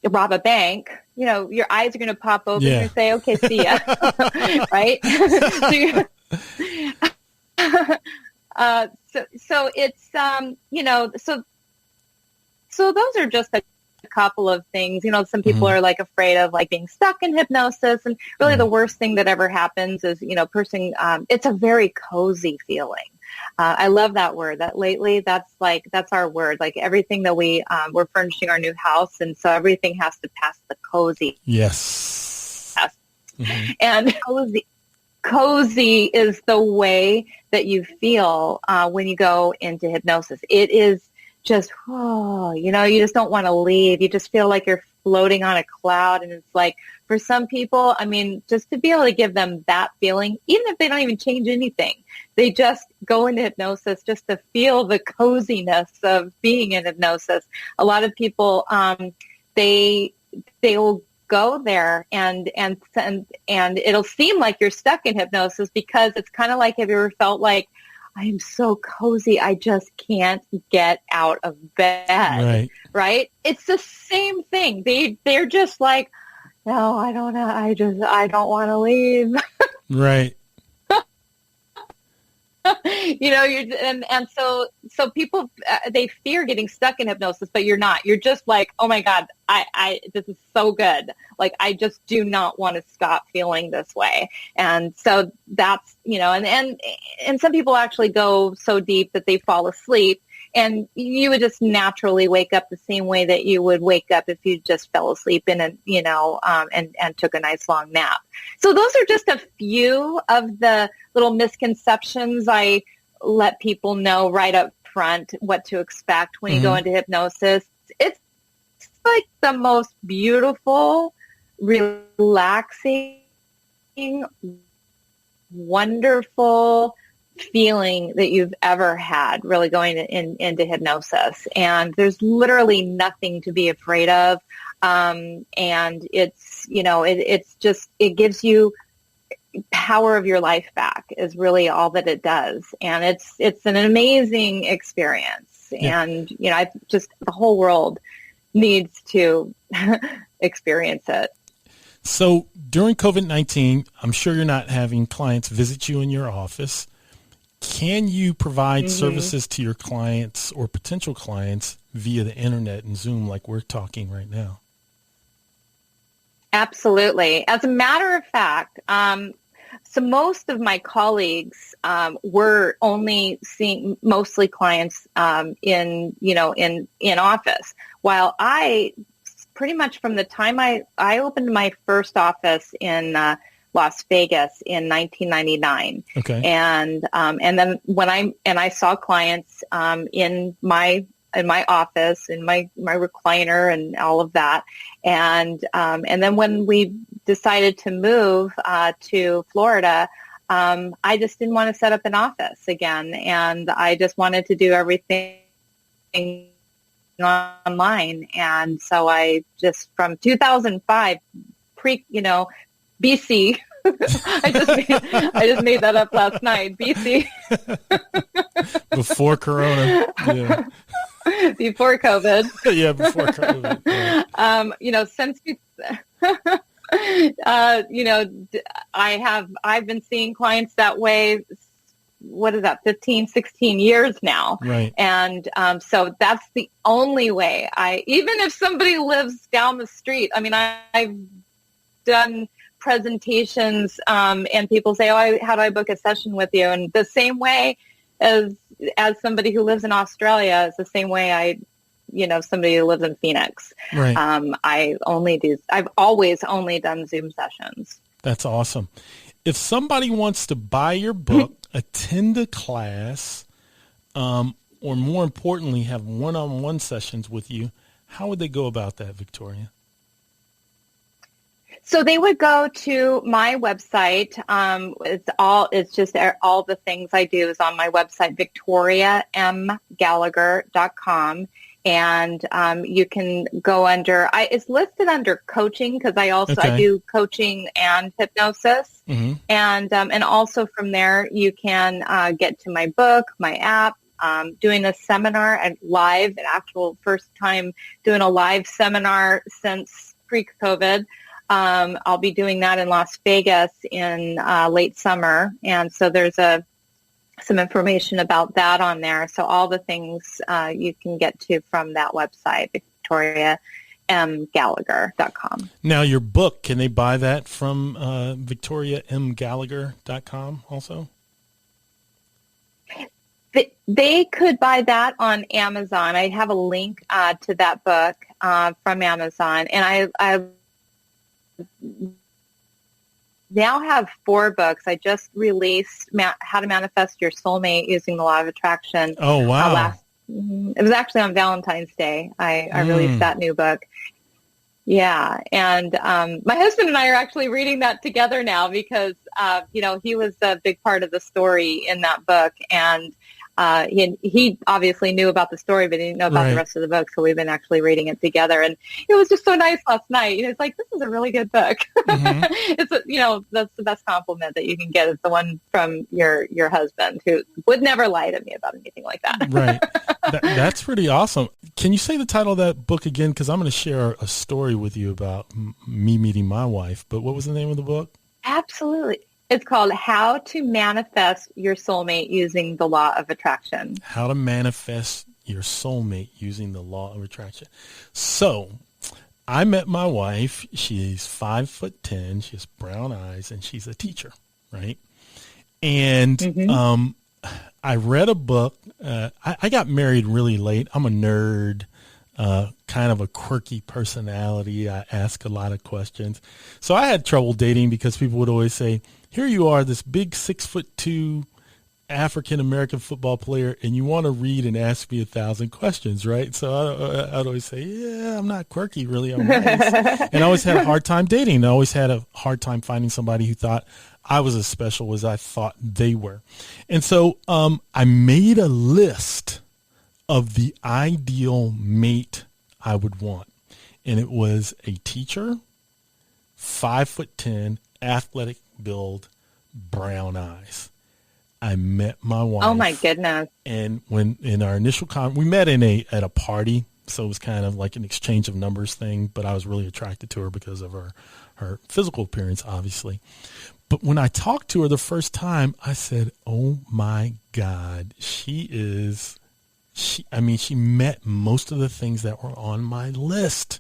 rob a bank, your eyes are going to pop open and say, okay, see ya. Right? So it's, so those are just a couple of things. Some people are like afraid of like being stuck in hypnosis, and really the worst thing that ever happens is, it's a very cozy feeling. I love that word. That lately, that's our word. Like everything that we're furnishing our new house, and so everything has to pass the cozy. Yes. Test. Mm-hmm. And cozy is the way that you feel when you go into hypnosis. It is just, you just don't want to leave. You just feel like you're floating on a cloud. And it's like, for some people, just to be able to give them that feeling, even if they don't even change anything, they just go into hypnosis just to feel the coziness of being in hypnosis. A lot of people, they will go there and it'll seem like you're stuck in hypnosis, because it's kind of like, have you ever felt like, I am so cozy, I just can't get out of bed, right? It's the same thing. They're just like, no, I don't know. I don't want to leave. Right. So people, they fear getting stuck in hypnosis, but you're not. You're just like, oh my God, this is so good. Like, I just do not want to stop feeling this way. And so that's, and some people actually go so deep that they fall asleep, and you would just naturally wake up the same way that you would wake up if you just fell asleep in and took a nice long nap. So those are just a few of the little misconceptions I let people know right up front what to expect when you go into hypnosis. It's like the most beautiful, relaxing, wonderful feeling that you've ever had, really going into hypnosis. And there's literally nothing to be afraid of. And it's, it's just, it gives you power of your life back is really all that it does. And it's an amazing experience. Yeah. And, the whole world needs to experience it. So during COVID-19, I'm sure you're not having clients visit you in your office. Can you provide services to your clients or potential clients via the internet and Zoom like we're talking right now? Absolutely. As a matter of fact, so most of my colleagues were only seeing mostly clients in office, while I pretty much from the time I opened my first office in Las Vegas in 1999. Okay. And then when I saw clients in my office, in my recliner and all of that. And then when we decided to move to Florida, I just didn't want to set up an office again. And I just wanted to do everything online. And so I just, from 2005, BC, I just made that up last night, BC. Before Corona. Yeah. Before COVID. Yeah, before COVID. Yeah. Since I've been seeing clients that way what is that, 15, 16 years now. Right. And so that's the only way even if somebody lives down the street, I mean, I've done presentations and people say, oh, how do I book a session with you? And the same way as somebody who lives in Australia, it's the same way somebody who lives in Phoenix. Right. I've always only done Zoom sessions. That's awesome. If somebody wants to buy your book, attend a class, or more importantly, have one-on-one sessions with you, how would they go about that, Victoria? So they would go to my website. It's just all the things I do is on my website, victoriamgallagher.com. And you can go under, it's listed under coaching because I do coaching and hypnosis. Mm-hmm. And also from there, you can get to my book, my app, doing a seminar and live, an actual first time doing a live seminar since pre-COVID. I'll be doing that in Las Vegas in late summer. And so there's some information about that on there. So all the things you can get to from that website, victoriamgallagher.com. Now, your book, can they buy that from victoriamgallagher.com also? They could buy that on Amazon. I have a link to that book from Amazon. And I now have 4 books. I just released How to Manifest Your Soulmate Using the Law of Attraction. Oh, wow. It was actually on Valentine's Day. I released that new book. Yeah. And my husband and I are actually reading that together now because, he was a big part of the story in that book. And he obviously knew about the story, but he didn't know about the rest of the book. So we've been actually reading it together, and it was just so nice last night. It's like, this is a really good book. Mm-hmm. That's the best compliment that you can get is the one from your husband, who would never lie to me about anything like that. Right. That's pretty awesome. Can you say the title of that book again? Because I'm going to share a story with you about me meeting my wife. But what was the name of the book? Absolutely. It's called How to Manifest Your Soulmate Using the Law of Attraction. How to Manifest Your Soulmate Using the Law of Attraction. So I met my wife. She's 5'10". She has brown eyes, and she's a teacher, right? And mm-hmm. I read a book. I got married really late. I'm a nerd. Kind of a quirky personality. I ask a lot of questions. So I had trouble dating because people would always say, here you are, this big 6'2" African-American football player, and you want to read and ask me 1,000 questions, right? So I'd always say, yeah, I'm not quirky, really. I'm nice. And I always had a hard time dating. I always had a hard time finding somebody who thought I was as special as I thought they were. And so I made a list of the ideal mate I would want. And it was a teacher, 5'10", athletic build, brown eyes. I met my wife. Oh my goodness. And when in our initial we met at a party, so it was kind of like an exchange of numbers thing, but I was really attracted to her because of her physical appearance, obviously. But when I talked to her the first time, I said, oh my God, she met most of the things that were on my list.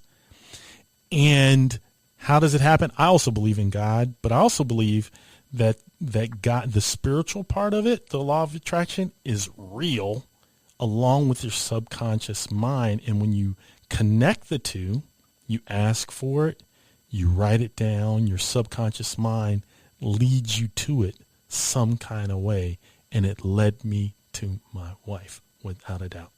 And how does it happen? I also believe in God, but I also believe that God, the spiritual part of it, the law of attraction, is real along with your subconscious mind. And when you connect the two, you ask for it, you write it down, your subconscious mind leads you to it some kind of way. And it led me to my wife, without a doubt.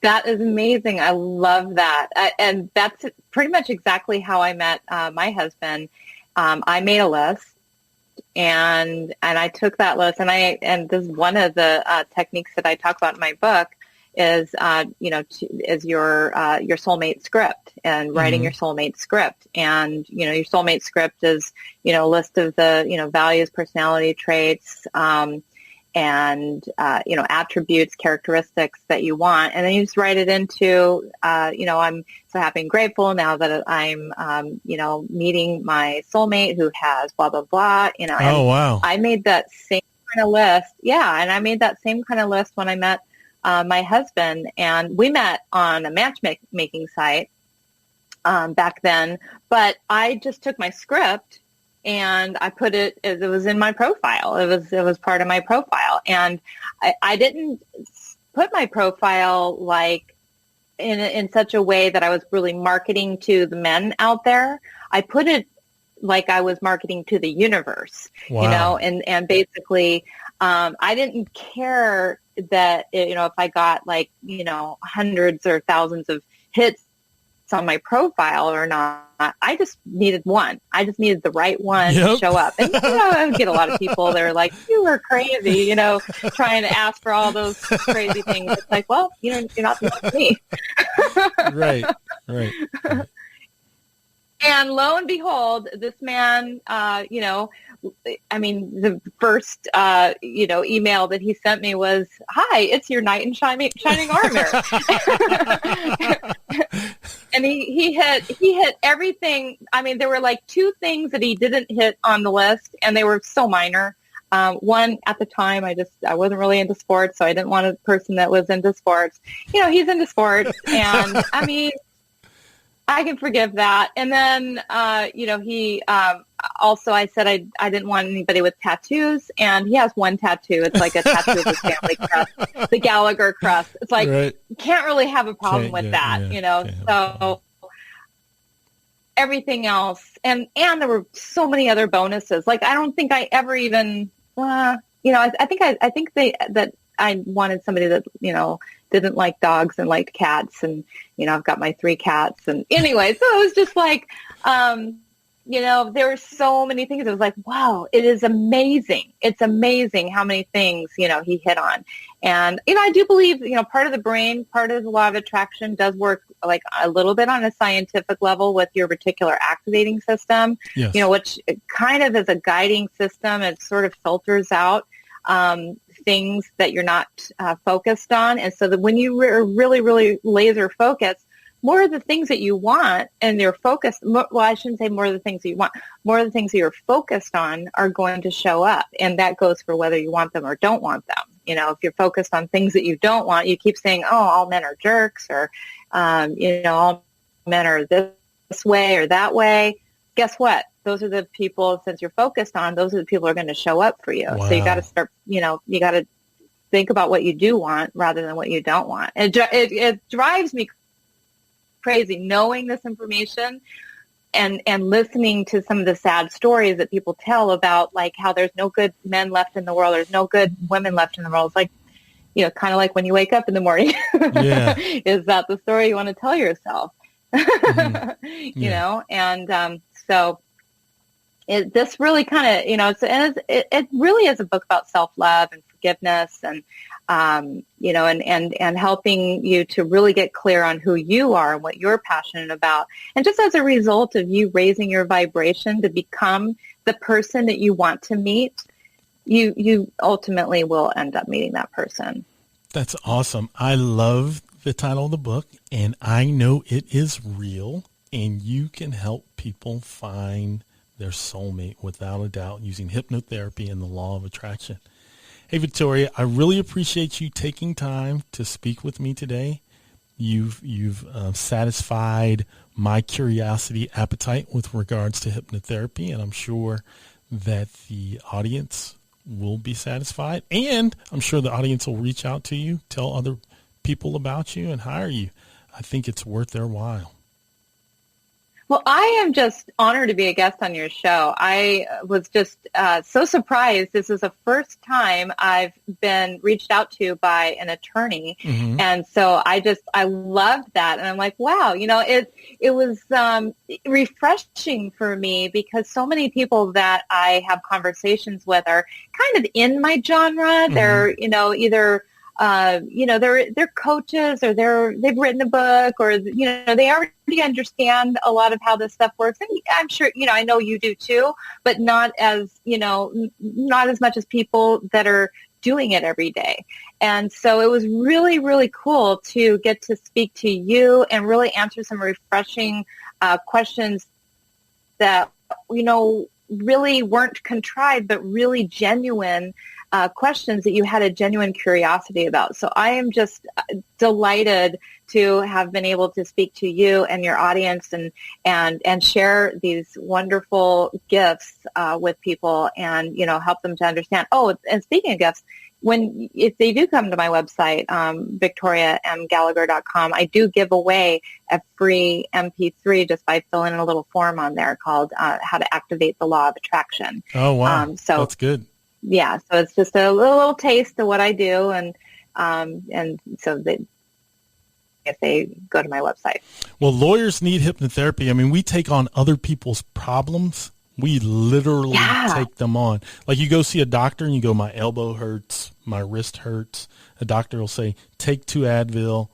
That is amazing. I love that. And that's pretty much exactly how I met my husband. I made a list, and I took that list, and this is one of the techniques that I talk about in my book is is your soulmate script and writing mm-hmm. your soulmate script. And your soulmate script is a list of the values, personality traits, and attributes, characteristics that you want, and then you just write it into I'm so happy and grateful now that I'm meeting my soulmate who has blah blah blah. Oh wow! I made that same kind of list. Yeah. And I made that same kind of list when I met my husband, and we met on a matchmaking site back then. But I just took my script and I put it was in my profile. It was part of my profile. And I didn't put my profile like in such a way that I was really marketing to the men out there. I put it like I was marketing to the universe, Wow. you know, and basically, I didn't care that, you know, if I got like, you know, hundreds or thousands of hits on my profile or not. I just needed one. I just needed the right one to show up. And, you know, I would get a lot of people that are like, you were crazy, you know, trying to ask for all those crazy things. It's like, well, you know, you're not the one me. Right. And lo and behold, this man, you know, I mean, the first, you know, email that he sent me was, "Hi, it's your knight in shining armor." And he hit everything. I mean, there were like two things that he didn't hit on the list, and they were so minor. One, at the time, I wasn't really into sports, so I didn't want a person that was into sports. You know, he's into sports, and I mean, I can forgive that. And then, you know, he also, I said I didn't want anybody with tattoos, and he has one tattoo. It's like a tattoo of his family crest, the Gallagher crest. It's like, you can't really have a problem with that, you know. So everything else, and there were so many other bonuses. Like, I don't think I ever even, you know, I think that I wanted somebody that, you know, didn't like dogs and liked cats, and, you know, I've got my 3 cats, and anyway, so it was just like, you know, there were so many things. It was like, wow, it is amazing. It's amazing how many things, you know, he hit on. And, you know, I do believe, you know, part of the brain, part of the law of attraction does work like a little bit on a scientific level with your reticular activating system, Yes. you know, which kind of is a guiding system. It sort of filters out things that you're not focused on. And so that when you are really, really laser focused, more of the things that you want and you're focused, well, I shouldn't say more of the things that you want, more of the things that you're focused on are going to show up. And that goes for whether you want them or don't want them. You know, if you're focused on things that you don't want, you keep saying, oh, all men are jerks, or, you know, all men are this way or that way. Guess what? Those are the people, since you're focused on, those are the people who are going to show up for you. Wow. So you got to start, you know, you got to think about what you do want rather than what you don't want. It drives me crazy knowing this information and listening to some of the sad stories that people tell about, like, how there's no good men left in the world, there's no good women left in the world. It's like, you know, kind of like when you wake up in the morning. Yeah. Is that the story you want to tell yourself? Mm-hmm. You know, and so this really kind of, you know, it really is a book about self-love and forgiveness, and you know, and helping you to really get clear on who you are and what you're passionate about. And just as a result of you raising your vibration to become the person that you want to meet, you ultimately will end up meeting that person. That's awesome. I love the title of the book, and I know it is real, and you can help people find their soulmate without a doubt using hypnotherapy and the law of attraction. Hey, Victoria, I really appreciate you taking time to speak with me today. You've satisfied my curiosity appetite with regards to hypnotherapy, and I'm sure that the audience will be satisfied, and I'm sure the audience will reach out to you, tell other people about you, and hire you. I think it's worth their while. Well, I am just honored to be a guest on your show. I was just so surprised. This is the first time I've been reached out to by an attorney. Mm-hmm. And so I loved that. And I'm like, wow, you know, it was refreshing for me, because so many people that I have conversations with are kind of in my genre. Mm-hmm. They're, you know, either you know, they're coaches, or they've written a book, or, you know, they already understand a lot of how this stuff works. And I'm sure, you know, I know you do too, but not as, you know, not as much as people that are doing it every day. And so it was really, really cool to get to speak to you and really answer some refreshing questions that, you know, really weren't contrived, but really genuine. questions that you had a genuine curiosity about. So I am just delighted to have been able to speak to you and your audience and share these wonderful gifts with people and, help them to understand. Oh, and speaking of gifts, if they do come to my website, victoriamgallagher.com, I do give away a free MP3 just by filling in a little form on there called How to Activate the Law of Attraction. Oh, wow. So that's good. Yeah. So it's just a little taste of what I do. And so if they go to my website. Well, lawyers need hypnotherapy. I mean, we take on other people's problems. We literally take them on. Like you go see a doctor and you go, my elbow hurts, my wrist hurts. A doctor will say, take 2 Advil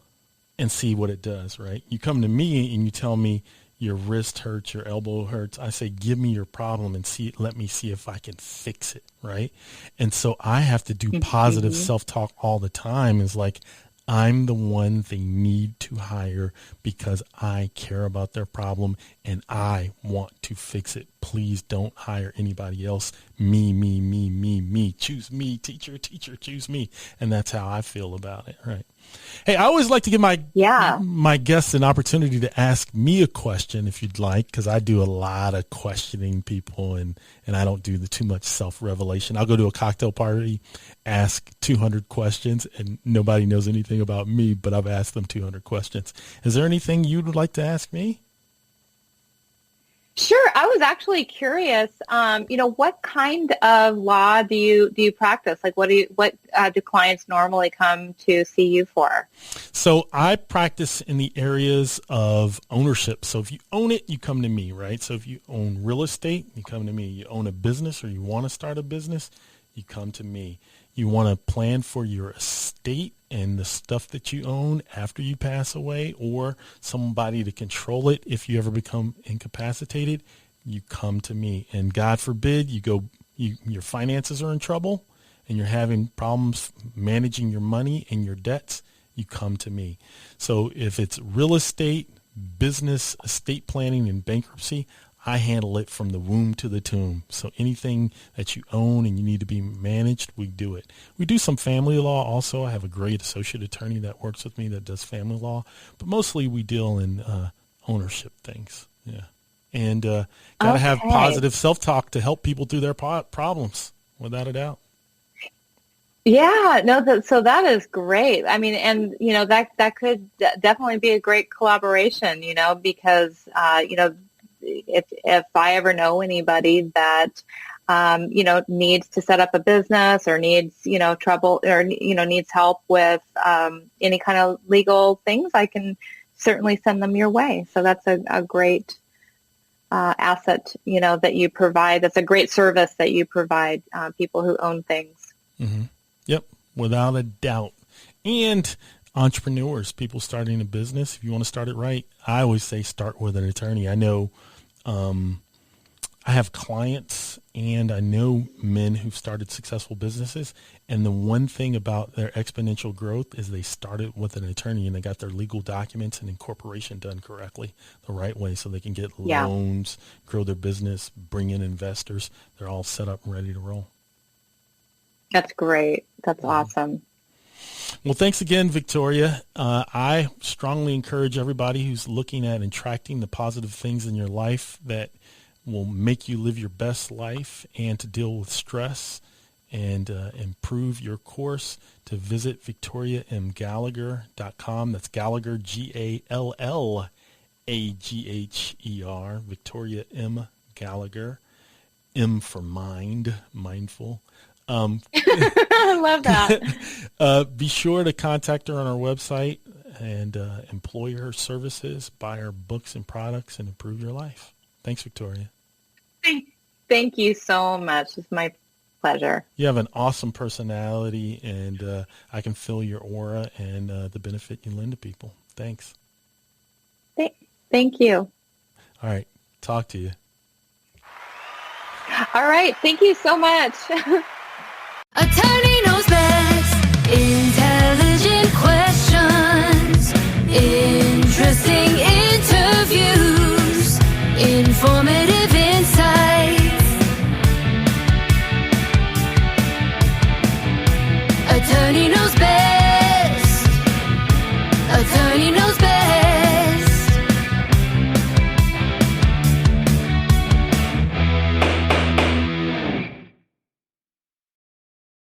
and see what it does, right? You come to me and you tell me your wrist hurts, your elbow hurts. I say, give me your problem and let me see if I can fix it, right? And so I have to do positive self-talk all the time. It's like, I'm the one they need to hire because I care about their problem and I want to fix it. Please don't hire anybody else. Me. Choose me, teacher, choose me. And that's how I feel about it, right? Hey, I always like to give my guests an opportunity to ask me a question if you'd like, because I do a lot of questioning people and I don't do too much self-revelation. I'll go to a cocktail party, ask 200 questions, and nobody knows anything about me, but I've asked them 200 questions. Is there anything you'd like to ask me? Sure. I was actually curious, what kind of law do you practice? Like what do clients normally come to see you for? So I practice in the areas of ownership. So if you own it, you come to me, right? So if you own real estate, you come to me. You own a business or you want to start a business, you come to me. You want to plan for your estate and the stuff that you own after you pass away, or somebody to control it if you ever become incapacitated, you come to me. And God forbid your finances are in trouble and you're having problems managing your money and your debts, you come to me. So if it's real estate, business, estate planning, and bankruptcy, I handle it from the womb to the tomb. So anything that you own and you need to be managed, we do it. We do some family law also. I have a great associate attorney that works with me that does family law, but mostly we deal in ownership things. Yeah. And got to have positive self-talk to help people through their problems, without a doubt. Yeah, no, so that is great. I mean, and, that could definitely be a great collaboration, because, if I ever know anybody that, needs to set up a business or needs, trouble or, needs help with any kind of legal things, I can certainly send them your way. So that's a great asset, that you provide. That's a great service that you provide people who own things. Mm-hmm. Yep, without a doubt. And entrepreneurs, people starting a business, if you want to start it right, I always say start with an attorney. I know I have clients and I know men who've started successful businesses, and the one thing about their exponential growth is they started with an attorney and they got their legal documents and incorporation done correctly, the right way, so they can get loans, grow their business, bring in investors. They're all set up and ready to roll. That's great. That's awesome. Well, thanks again, Victoria. I strongly encourage everybody who's looking at attracting the positive things in your life that will make you live your best life and to deal with stress and improve your course to visit victoriamgallagher.com. That's Gallagher, Gallagher, Victoria M. Gallagher, M for mind, mindful. I love that. Be sure to contact her on our website and employ her services, buy her books and products, and improve your life. Thanks, Victoria. Thank you so much. It's my pleasure. You have an awesome personality, and I can feel your aura and the benefit you lend to people. Thanks. Thank you. All right. Talk to you. All right. Thank you so much. Attorney knows best. Intelligent questions. Interesting interviews. Informative insights. Attorney